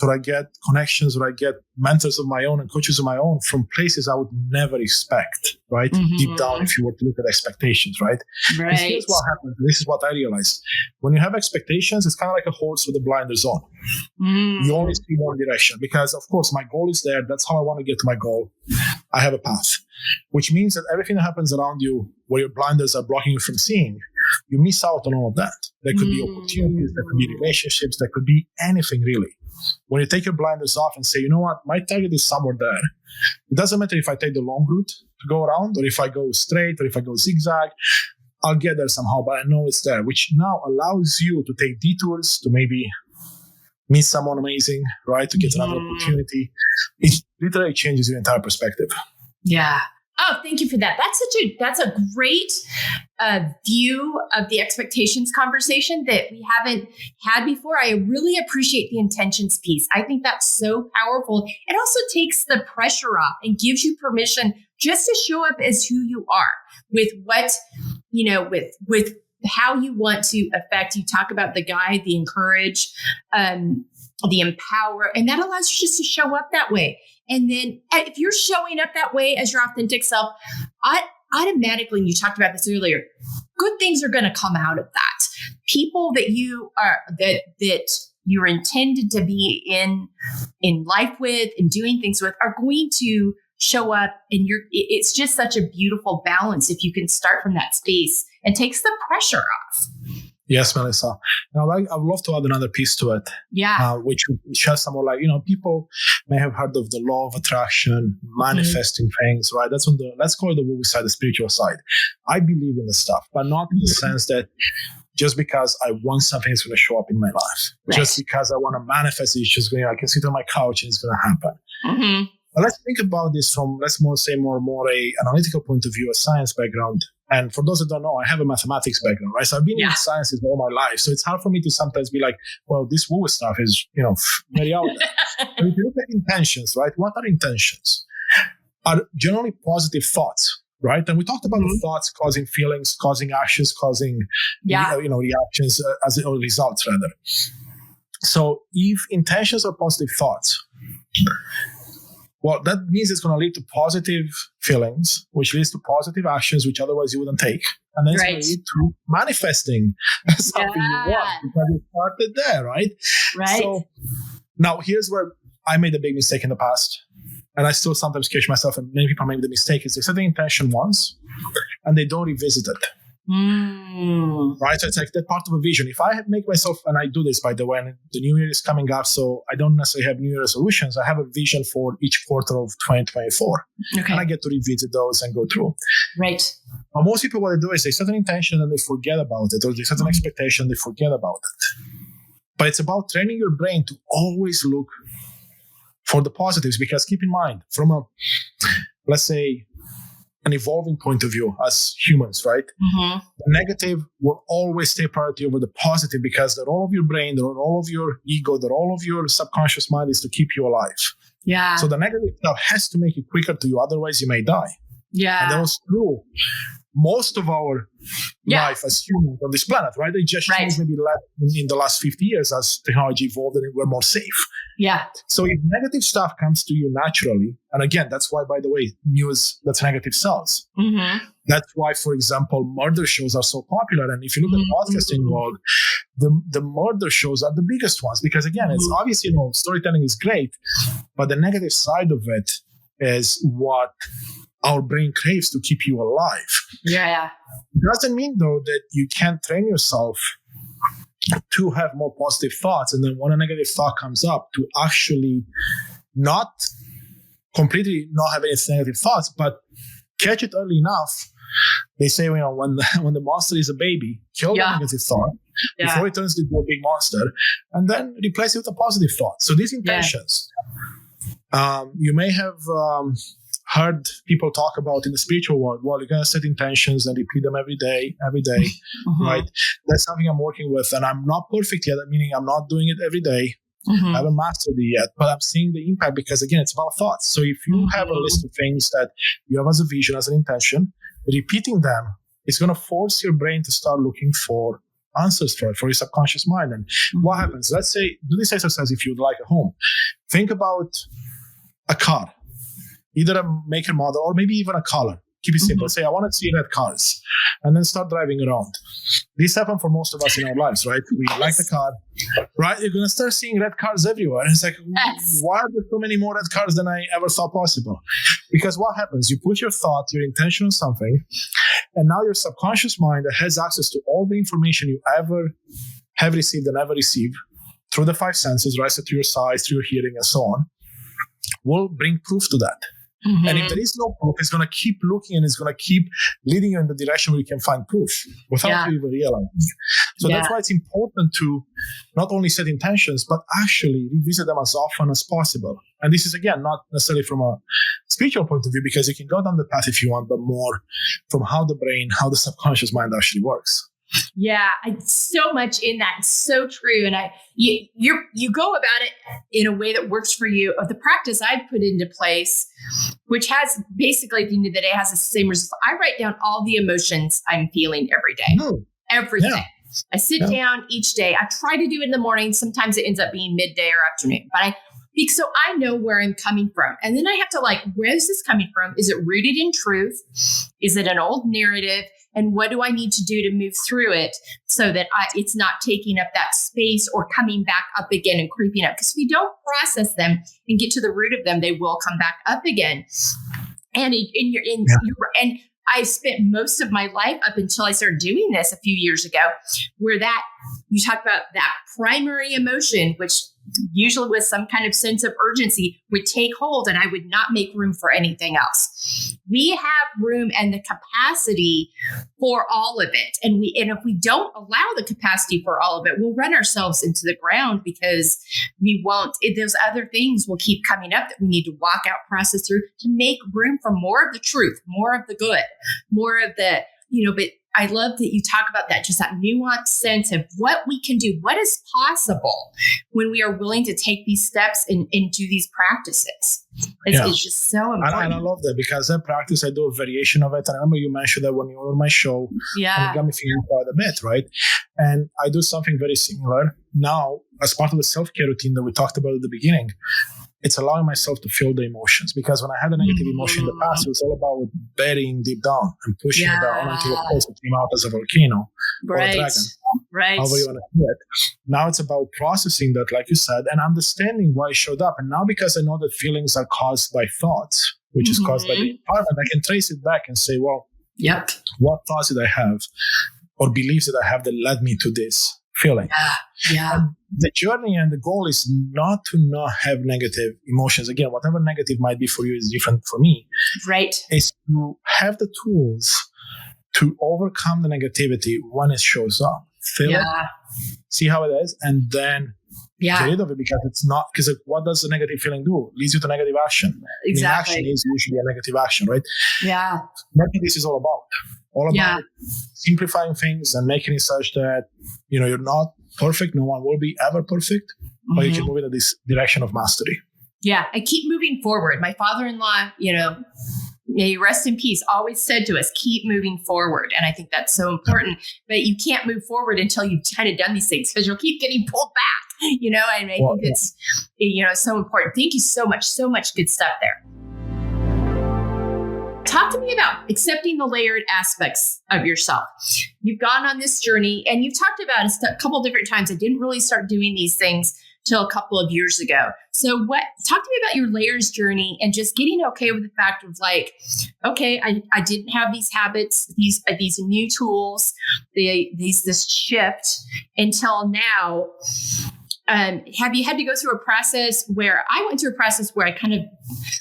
But I get connections, or I get mentors of my own and coaches of my own from places I would never expect, right? Mm-hmm. Deep down, if you were to look at expectations, right? Right. Here's what happens. This is what I realized. When you have expectations, it's kind of like a horse with a blinders on. Mm. You only see one direction because, of course, my goal is there. That's how I want to get to my goal. I have a path, which means that everything that happens around you where your blinders are blocking you from seeing, you miss out on all of that. There could be opportunities, there could be relationships, there could be anything really. When you take your blinders off and say, you know what, my target is somewhere there. It doesn't matter if I take the long route to go around or if I go straight or if I go zigzag. I'll get there somehow, but I know it's there, which now allows you to take detours to maybe meet someone amazing, right? To get another opportunity. It literally changes your entire perspective. Yeah. Oh, thank you for that. That's a great view of the expectations conversation that we haven't had before. I really appreciate the intentions piece. I think that's so powerful. It also takes the pressure off and gives you permission just to show up as who you are with what, with how you want to affect. You talk about the guide, the encourage, the empower, and that allows you just to show up that way. And then if you're showing up that way as your authentic self, automatically, and you talked about this earlier, good things are going to come out of that. People that you are, that you're intended to be in life with and doing things with are going to show up, and it's just such a beautiful balance if you can start from that space and takes the pressure off. Yes, Melissa. Now, I would love to add another piece to it. Yeah. Which shares some more people may have heard of the law of attraction, manifesting things, right? That's on let's call it the woo side, the spiritual side. I believe in the stuff, but not in the sense that just because I want something, it's going to show up in my life. Right. Just because I want to manifest it, it's just I can sit on my couch and it's going to happen. Mm-hmm. But let's think about this from, let's more a analytical point of view, a science background. And for those that don't know, I have a mathematics background, right? So I've been in sciences all my life. So it's hard for me to sometimes be like, well, this woo stuff is, very out there. But if you look at intentions, right? What are intentions? Are generally positive thoughts, right? And we talked about the thoughts causing feelings, causing actions, causing, reactions or results rather. So if intentions are positive thoughts, well, that means it's going to lead to positive feelings, which leads to positive actions, which otherwise you wouldn't take. And then it's going to lead to manifesting something you want because you started there, right? Right. So now here's where I made a big mistake in the past. And I still sometimes catch myself, and many people make the mistake, is they set the intention once and they don't revisit it. Right? So it's like that part of a vision. If I make myself, and I do this by the way, and the new year is coming up, so I don't necessarily have new year resolutions. I have a vision for each quarter of 2024. Okay. And I get to revisit those and go through. Right. But most people, what they do is they set an intention and they forget about it, or they set an expectation, they forget about it. But it's about training your brain to always look for the positives, because keep in mind, from a, let's say, an evolving point of view as humans, right? Mm-hmm. The negative will always take priority over the positive because the role of your brain, the role of your ego, the role of your subconscious mind is to keep you alive. Yeah. So the negative stuff has to make it quicker to you, otherwise you may die. Yeah. And that was true most of our life as humans on this planet, right? It just changed maybe in the last 50 years as technology evolved and we're more safe. Yeah. So if negative stuff comes to you naturally, and again, that's why, by the way, news that's negative sells. Mm-hmm. That's why, for example, murder shows are so popular. And if you look at the podcasting world, the murder shows are the biggest ones because, again, it's obviously, storytelling is great, but the negative side of it is what our brain craves to keep you alive. Yeah. It doesn't mean, though, that you can't train yourself to have more positive thoughts. And then when a negative thought comes up, to actually not completely not have any negative thoughts, but catch it early enough. They say, when the monster is a baby, kill the negative thought before it turns into a big monster, and then replace it with a positive thought. So these intentions, you may have heard people talk about in the spiritual world. Well, you're going to set intentions and repeat them every day, right? That's something I'm working with, and I'm not perfect yet, meaning I'm not doing it every day. I haven't mastered it yet, but I'm seeing the impact because, again, it's about thoughts. So if you have a list of things that you have as a vision, as an intention, repeating them is going to force your brain to start looking for answers for your subconscious mind. And what happens? Let's say, do this exercise if you'd like at home. Think about a car, either a make and model or maybe even a color. Keep it simple. Say, I want to see red cars, and then start driving around. This happens for most of us in our lives, right? We like the car, right? You're going to start seeing red cars everywhere. And it's like, why are there so many more red cars than I ever thought possible? Because what happens? You put your thought, your intention on something, and now your subconscious mind that has access to all the information you ever have received and ever receive through the five senses, right? So through your sight, through your hearing, and so on, will bring proof to that. And if there is no proof, it's going to keep looking and it's going to keep leading you in the direction where you can find proof without you even realizing. So that's why it's important to not only set intentions, but actually revisit them as often as possible. And this is, again, not necessarily from a spiritual point of view, because you can go down the path if you want, but more from how the brain, how the subconscious mind actually works. Yeah, so much in that. It's so true. And you go about it in a way that works for you. Of the practice I've put into place, which has basically at the end of the day has the same results. I write down all the emotions I'm feeling every day. Every day. I sit down each day. I try to do it in the morning. Sometimes it ends up being midday or afternoon, but so I know where I'm coming from. And then I have to where is this coming from? Is it rooted in truth? Is it an old narrative? And what do I need to do to move through it so that it's not taking up that space or coming back up again and creeping up? Because if we don't process them and get to the root of them, they will come back up again. And and I spent most of my life up until I started doing this a few years ago, where you talk about that primary emotion, which usually with some kind of sense of urgency would take hold, and I would not make room for anything else. We have room and the capacity for all of it. And if we don't allow the capacity for all of it, we'll run ourselves into the ground because we won't, those other things will keep coming up that we need to walk out, process through to make room for more of the truth, more of the good, more of the, but I love that you talk about that, just that nuanced sense of what we can do, what is possible when we are willing to take these steps and do these practices. It's just so important. And I love that because that practice, I do a variation of it. I remember you mentioned that when you were on my show. And it got me thinking quite a bit, right? And I do something very similar now as part of the self-care routine that we talked about at the beginning. It's allowing myself to feel the emotions, because when I had a negative emotion in the past, it was all about burying deep down and pushing it down until of course it came out as a volcano or a dragon, however you want to do it. Now it's about processing that, like you said, and understanding why it showed up. And now because I know that feelings are caused by thoughts, which is caused by the environment, I can trace it back and say, well, what thoughts did I have or beliefs that I have that led me to this feeling? And the journey and the goal is not to not have negative emotions. Again, whatever negative might be for you is different for me. Right. Is to have the tools to overcome the negativity when it shows up. Feel it, see how it is, and then Yeah. Get rid of it because it's not, because what does a negative feeling do? It leads you to negative action. Exactly. Action is usually a negative action, right? Yeah. That's what this is all about. Simplifying things and making it such that, you're not perfect. No one will be ever perfect, but you can move in this direction of mastery. Yeah. I keep moving forward. My father-in-law, may he rest in peace, always said to us, keep moving forward. And I think that's so important. But you can't move forward until you've kind of done these things, because you'll keep getting pulled back, and I think it's, so important. Thank you so much. So much good stuff there. Talk to me about accepting the layered aspects of yourself. You've gone on this journey, and you've talked about a couple different times. I didn't really start doing these things till a couple of years ago. So talk to me about your layers journey and just getting okay with the fact of like, okay, I didn't have these habits, these new tools, this shift until now. Have you had to go through a process where I went through a process where I kind of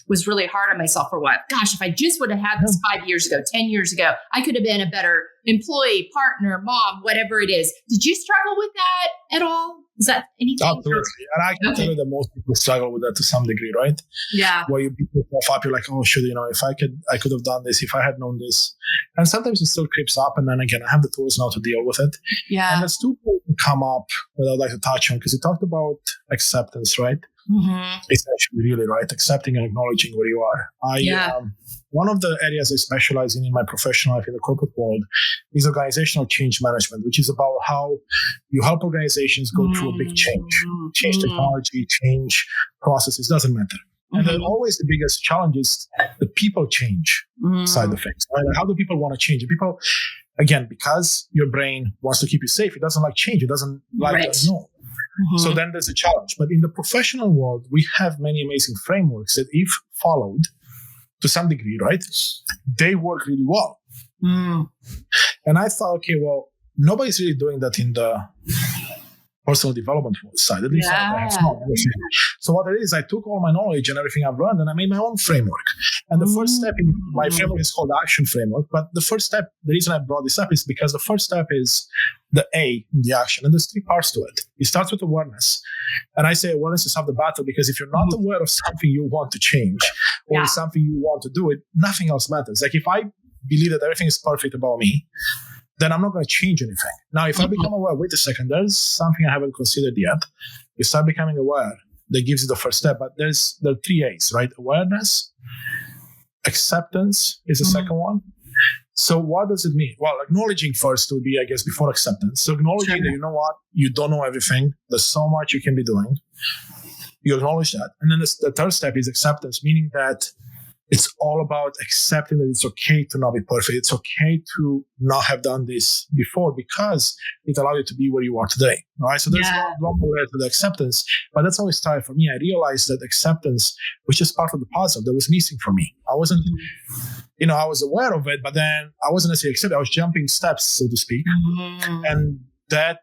was really hard on myself for a while? Gosh, if I just would have had this 5 years ago, 10 years ago, I could have been a better employee, partner, mom, whatever it is. Did you struggle with that at all? Is that anything? Absolutely. And I can tell you that most people struggle with that to some degree, right? Yeah. Where you beat yourself up, you're like, oh, shoot, if I could have done this, if I had known this. And sometimes it still creeps up. And then again, I have the tools now to deal with it. Yeah. And there's two points that come up that I'd like to touch on, because you talked about acceptance, right? Mm-hmm. It's actually really right. Accepting and acknowledging where you are. One of the areas I specialize in my professional life in the corporate world is organizational change management, which is about how you help organizations go through a big change technology, change processes, doesn't matter. And then always the biggest challenge is the people change side of things, right? Like, how do people want to change? People, again, because your brain wants to keep you safe, it doesn't like change. It doesn't like unknown. So then there's a challenge. But in the professional world, we have many amazing frameworks that, if followed to some degree, right, they work really well. And I thought, okay, well, nobody's really doing that in the personal development side. At least I have not. So what I did is I took all my knowledge and everything I've learned, and I made my own framework. And the first step in my framework is called action framework. But the first step, the reason I brought this up is because the first step is the A in the action. And there's 3 parts to it. It starts with awareness. And I say awareness is half the battle, because if you're not aware of something you want to change or something you want to do, nothing else matters. Like, if I believe that everything is perfect about me, then I'm not going to change anything. Now, if I become aware, wait a second, there's something I haven't considered yet. You start becoming aware. That gives you the first step. But there are 3 A's, right? Awareness, acceptance is the second one. So what does it mean? Well, acknowledging first would be, I guess, before acceptance. So acknowledging that, you know what, you don't know everything. There's so much you can be doing. You acknowledge that. And then the third step is acceptance, meaning that it's all about accepting that it's okay to not be perfect. It's okay to not have done this before, because it allowed you to be where you are today. All right. So there's one more layer to the acceptance, but that's how it started for me. I realized that acceptance, which is part of the puzzle, that was missing for me. I wasn't, I was aware of it, but then I wasn't necessarily accepting. I was jumping steps, so to speak. And that,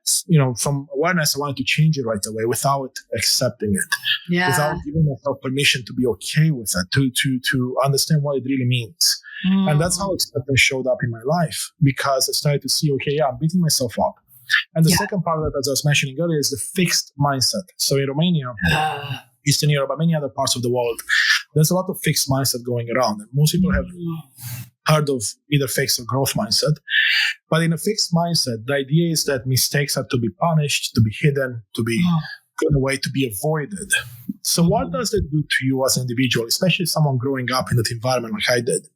from awareness, I wanted to change it right away without accepting it, without giving myself permission to be okay with it, to understand what it really means. And that's how acceptance showed up in my life, because I started to see, okay, I'm beating myself up. And the second part of that, as I was mentioning earlier, is the fixed mindset. So in Romania, Eastern Europe, and many other parts of the world, there's a lot of fixed mindset going around. And most people have heard of either fixed or growth mindset. But in a fixed mindset, the idea is that mistakes are to be punished, to be hidden, to be put away, to be avoided. So what does it do to you as an individual, especially someone growing up in that environment like I did?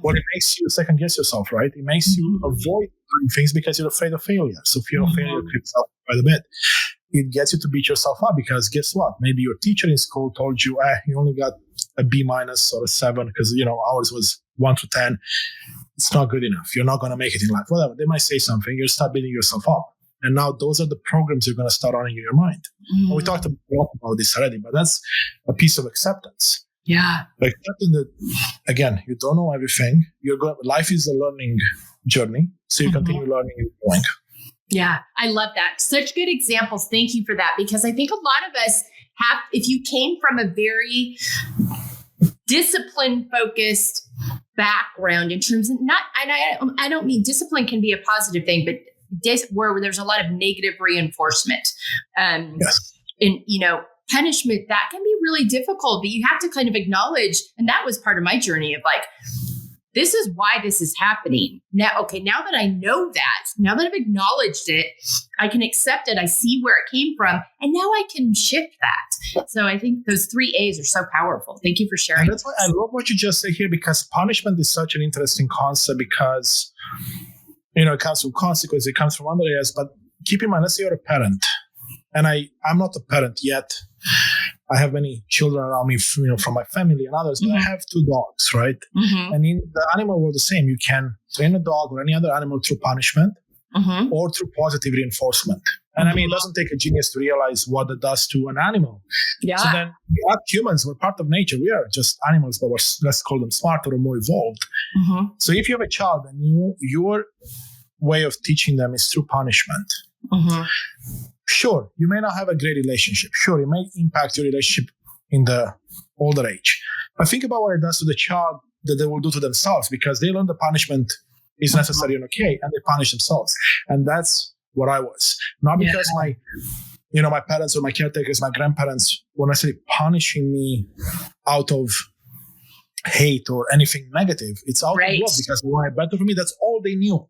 Well, it makes you second guess yourself, right? It makes you avoid doing things because you're afraid of failure. So fear of failure creeps up quite a bit. It gets you to beat yourself up because guess what? Maybe your teacher in school told you, you only got a B- or a 7 because, ours was 1 to 10. It's not good enough. You're not going to make it in life. Whatever. They might say something. You start beating yourself up. And now those are the programs you're going to start running in your mind. And we talked a lot about this already, but that's a piece of acceptance. Yeah. Accepting that, again, you don't know everything. Life is a learning journey. So you continue learning and growing. Yeah, I love that. Such good examples. Thank you for that. Because I think a lot of us have, if you came from a very discipline focused background in terms of I don't mean discipline can be a positive thing, but where there's a lot of negative reinforcement. And, punishment, that can be really difficult, but you have to kind of acknowledge. And that was part of my journey of like, this is why this is happening. Now that I know that, now that I've acknowledged it, I can accept it. I see where it came from. And now I can shift that. So I think those 3 A's are so powerful. Thank you for sharing. And that's why I love what you just said here, because punishment is such an interesting concept because, it comes from consequences, it comes from other areas. But keep in mind, let's say you're a parent. And I'm not a parent yet. I have many children around me, from my family and others, but I have 2 dogs, right? And in the animal world, the same. You can train a dog or any other animal through punishment or through positive reinforcement. And it doesn't take a genius to realize what it does to an animal. Yeah. So then we are humans, we're part of nature. We are just animals, but let's call them smarter or more evolved. So if you have a child and your way of teaching them is through punishment, sure, you may not have a great relationship. Sure, it may impact your relationship in the older age. But think about what it does to the child that they will do to themselves, because they learn the punishment is necessary and okay, and they punish themselves. And that's what I was. Not because my parents or my caretakers, my grandparents were necessarily punishing me out of hate or anything negative. It's out of love, because they wanted better for me. That's all they knew.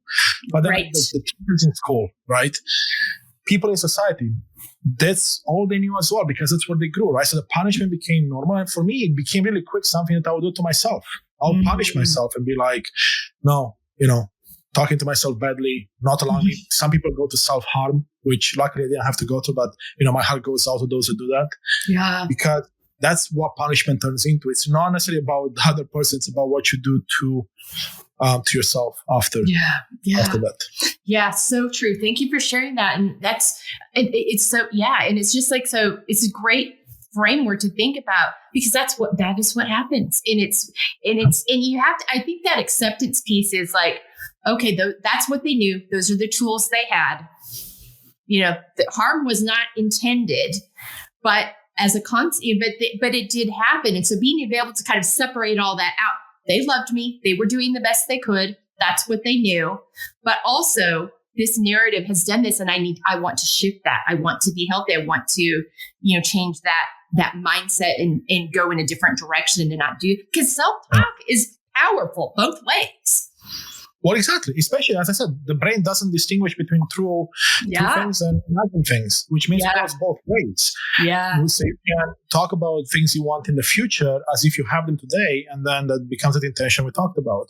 But then the teachers in school, right? People in society, that's all they knew as well, because that's where they grew, right? So the punishment became normal. And for me, it became really quick something that I would do to myself. I'll punish myself and be like, no, talking to myself badly, not allowing me. Some people go to self-harm, which luckily I didn't have to go to, but, my heart goes out to those who do that. Yeah. Because that's what punishment turns into. It's not necessarily about the other person. It's about what you do to yourself after that. Yeah, so true. Thank you for sharing that. And it's so, and it's just like, so it's a great framework to think about, because that is what happens. And you have to, I think that acceptance piece is like, okay, that's what they knew. Those are the tools they had. The harm was not intended, but as a constant, but it did happen. And so being able to kind of separate all that out, they loved me. They were doing the best they could. That's what they knew. But also this narrative has done this, and I want to shift that. I want to be healthy. I want to, change that mindset and go in a different direction and not do, because self-talk is powerful both ways. Well, exactly. Especially, as I said, the brain doesn't distinguish between true things and imagined things, which means it goes both ways. Yeah. So you can talk about things you want in the future as if you have them today, and then that becomes the intention we talked about.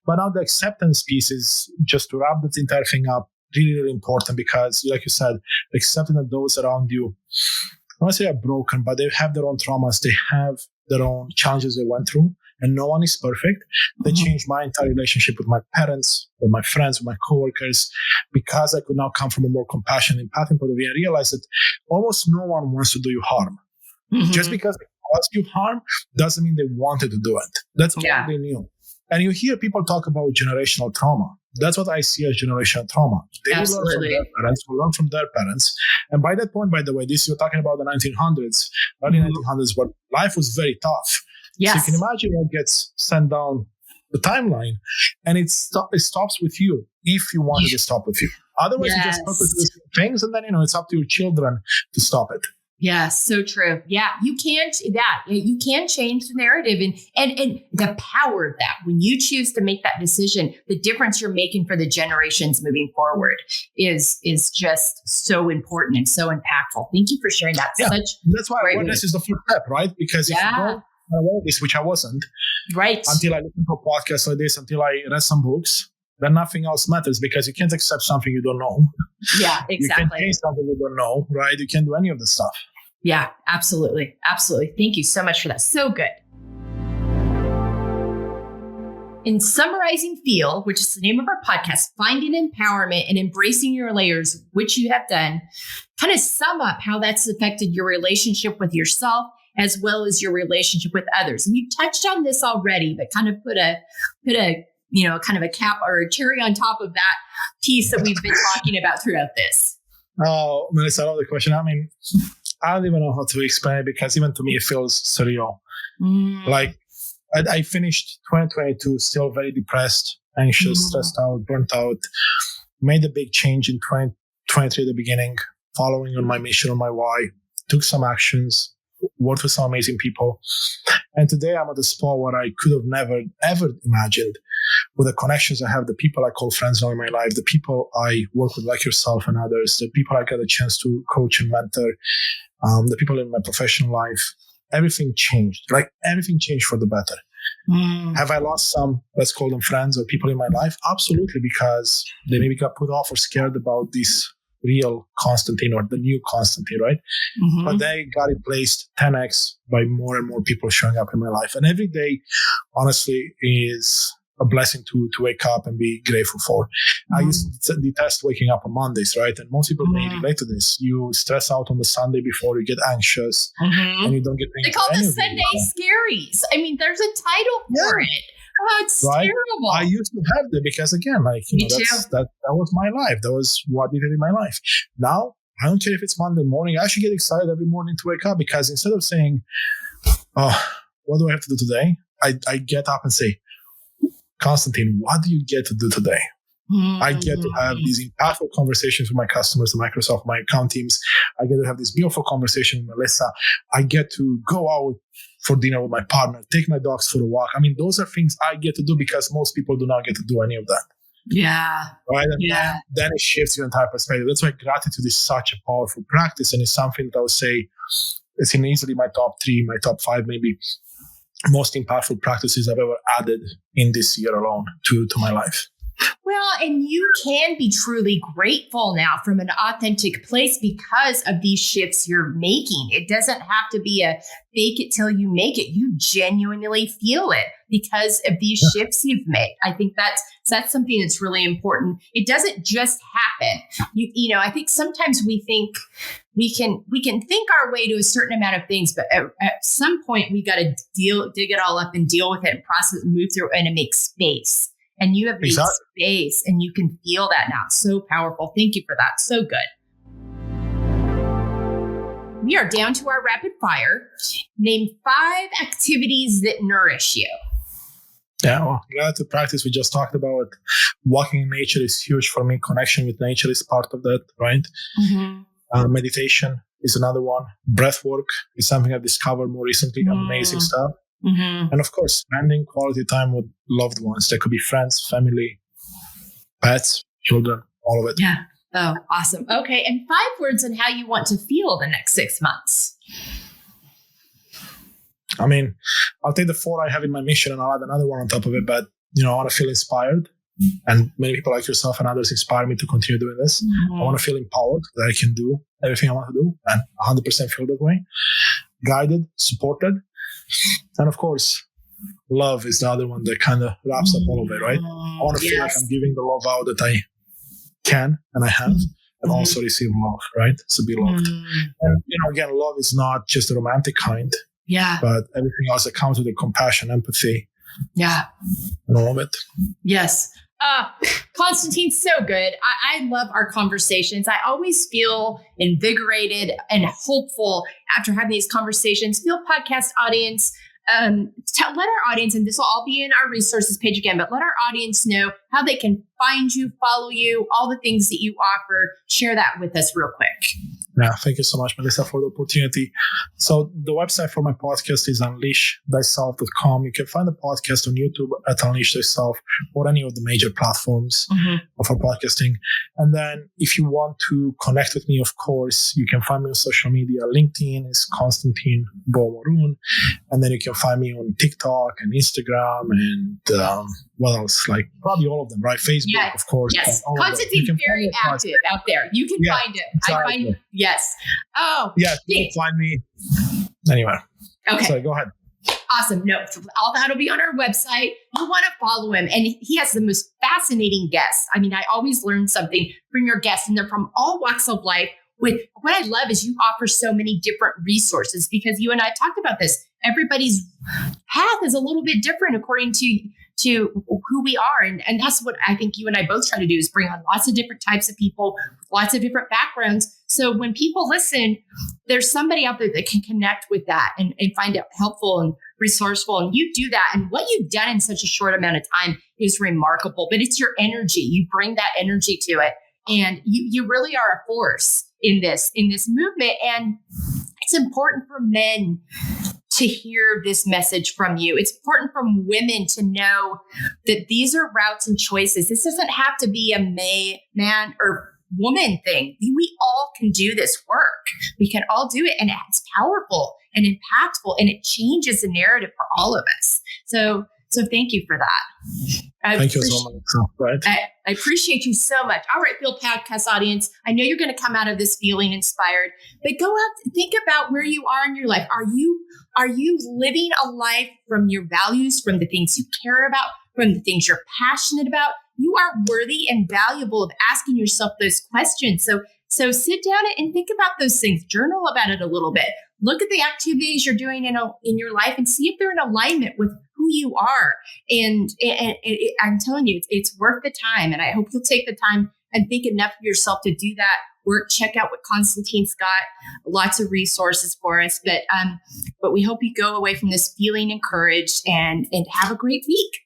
But now the acceptance piece is, just to wrap that entire thing up, really, really important, because, like you said, accepting that those around you, I don't want to say are broken, but they have their own traumas, they have their own challenges they went through. And no one is perfect. They changed my entire relationship with my parents, with my friends, with my coworkers, because I could now come from a more compassionate, empathic point of view. I realized that almost no one wants to do you harm. Just because they caused you harm doesn't mean they wanted to do it. That's all they knew. And you hear people talk about generational trauma. That's what I see as generational trauma. They will learn from their parents, will learn from their parents. And by that point, by the way, you're talking about the 1900s, early 1900s, where life was very tough. Yes. So you can imagine what gets sent down the timeline, and it stops with you if you want it to stop with you. Otherwise, you just stuck with these things, and then it's up to your children to stop it. Yeah, so true. Yeah, you can change the narrative, and the power of that. When you choose to make that decision, the difference you're making for the generations moving forward is just so important and so impactful. Thank you for sharing that. Yeah, that's why awareness is the first step, right? Because if you don't know this, which I wasn't, right, until I listened to a podcast like this, until I read some books, then nothing else matters, because you can't accept something you don't know. Yeah, exactly. You can't change something you don't know, right? You can't do any of the stuff. Yeah, absolutely. Absolutely. Thank you so much for that. So good. In Summarizing Feel, which is the name of our podcast, finding empowerment and embracing your layers, which you have done, kind of sum up how that's affected your relationship with yourself as well as your relationship with others. And you touched on this already, but kind of put a kind of a cap or a cherry on top of that piece that we've been talking about throughout this. Oh, Melissa, I love the question. I mean, I don't even know how to explain it, because even to me, it feels surreal. Like I finished 2022 still very depressed, anxious, stressed out, burnt out. Made a big change in 2023 at the beginning, following on my mission, on my why. took some actions, worked with some amazing people. And today I'm at a spot where I could have never, ever imagined, with the connections I have, the people I call friends now in my life, the people I work with like yourself and others, the people I get a chance to coach and mentor, the people in my professional life, everything changed. Like everything changed for the better. Have I lost some, let's call them friends or people in my life? Absolutely, because they maybe got put off or scared about this real Constantin or the new Constantin, right? But they got replaced 10x by more and more people showing up in my life. And every day, honestly, is a blessing to wake up and be grateful for. I used to detest waking up on Mondays, right? And most people may relate to this. You stress out on the Sunday before, you get anxious, and you don't get They call this Sunday scaries. I mean, there's a title for it. Oh, it's terrible. I used to have that because, again, like, that was my life. That was what I did in my life. Now, I don't care if it's Monday morning. I should get excited every morning to wake up, because instead of saying, oh, what do I have to do today? I get up and say, Constantin, what do you get to do today? I get to have these impactful conversations with my customers, the Microsoft, my account teams. I get to have this beautiful conversation with Melissa. I get to go out for dinner with my partner, take my dogs for a walk. I mean, those are things I get to do because most people do not get to do any of that. Yeah. Right? And then it shifts your entire perspective. That's why gratitude is such a powerful practice. And it's something that I would say it's in easily my top 3, my top 5, maybe most impactful practices I've ever added in this year alone to my life. Well, and you can be truly grateful now from an authentic place because of these shifts you're making. It doesn't have to be a fake it till you make it. You genuinely feel it because of these shifts you've made. I think that's something that's really important. It doesn't just happen. You know, I think sometimes we think we can think our way to a certain amount of things, but at some point we got to dig it all up and deal with it and process, move through it and make space. And you have made space and you can feel that now. It's so powerful. Thank you for that. So good. We are down to our rapid fire. Name 5 activities that nourish you. Yeah, well, gratitude practice we just talked about. Walking in nature is huge for me. Connection with nature is part of that, right? Meditation is another one. Breath work is something I've discovered more recently. Amazing stuff. And of course, spending quality time with loved ones. That could be friends, family, pets, children, all of it. Yeah. Oh, awesome. Okay. And 5 words on how you want to feel the next 6 months. I mean, I'll take the 4 I have in my mission and I'll add another one on top of it. But, I want to feel inspired. And many people like yourself and others inspire me to continue doing this. I want to feel empowered that I can do everything I want to do and 100% feel that way. Guided, supported. And of course, love is the other one that kind of wraps up all of it, right? I want to feel like I'm giving the love out that I can and I have, and also receive love, right? So be loved. And, again, love is not just the romantic kind, but everything else that comes with it, compassion, empathy, and all of it. Yes. Constantin, so good. I love our conversations. I always feel invigorated and hopeful after having these conversations. Feel podcast audience, let our audience, and this will all be in our resources page again, but let our audience know how they can find you, follow you, all the things that you offer. Share that with us real quick. Yeah, thank you so much, Melissa, for the opportunity. So the website for my podcast is unleashthyself.com. You can find the podcast on YouTube at Unleash Thyself or any of the major platforms for podcasting. And then if you want to connect with me, of course, you can find me on social media. LinkedIn is Constantin Morun. And then you can find me on TikTok and Instagram and what else? Like probably all of them, right? Facebook, of course. Yes, Constantin's very active out there. You can find him. Exactly. I find him. Yes. Oh, yes. You can find me anywhere. Okay. So go ahead. Awesome. No, all that'll be on our website. You want to follow him. And he has the most fascinating guests. I mean, I always learn something from your guests, and they're from all walks of life. With what I love is you offer so many different resources, because you and I talked about this. Everybody's path is a little bit different according to who we are. And that's what I think you and I both try to do, is bring on lots of different types of people, lots of different backgrounds. So when people listen, there's somebody out there that can connect with that and find it helpful and resourceful. And you do that. And what you've done in such a short amount of time is remarkable, but it's your energy. You bring that energy to it. And you really are a force in this movement. And It's important for men to hear this message from you. It's important for women to know that these are routes and choices. This doesn't have to be a man or woman thing. We all can do this work. We can all do it, and it's powerful and impactful, and it changes the narrative for all of us. So thank you for that. Thank you so much. Right. I appreciate you so much. All right, Feel Podcast audience, I know you're going to come out of this feeling inspired, but go out and think about where you are in your life. Are you living a life from your values, from the things you care about, from the things you're passionate about? You are worthy and valuable of asking yourself those questions. So sit down and think about those things. Journal about it a little bit. Look at the activities you're doing in your life and see if they're in alignment with who you are. And I'm telling you, it's worth the time. And I hope you'll take the time and think enough of yourself to do that work. Check out what Constantine's got. Lots of resources for us. But we hope you go away from this feeling encouraged and have a great week.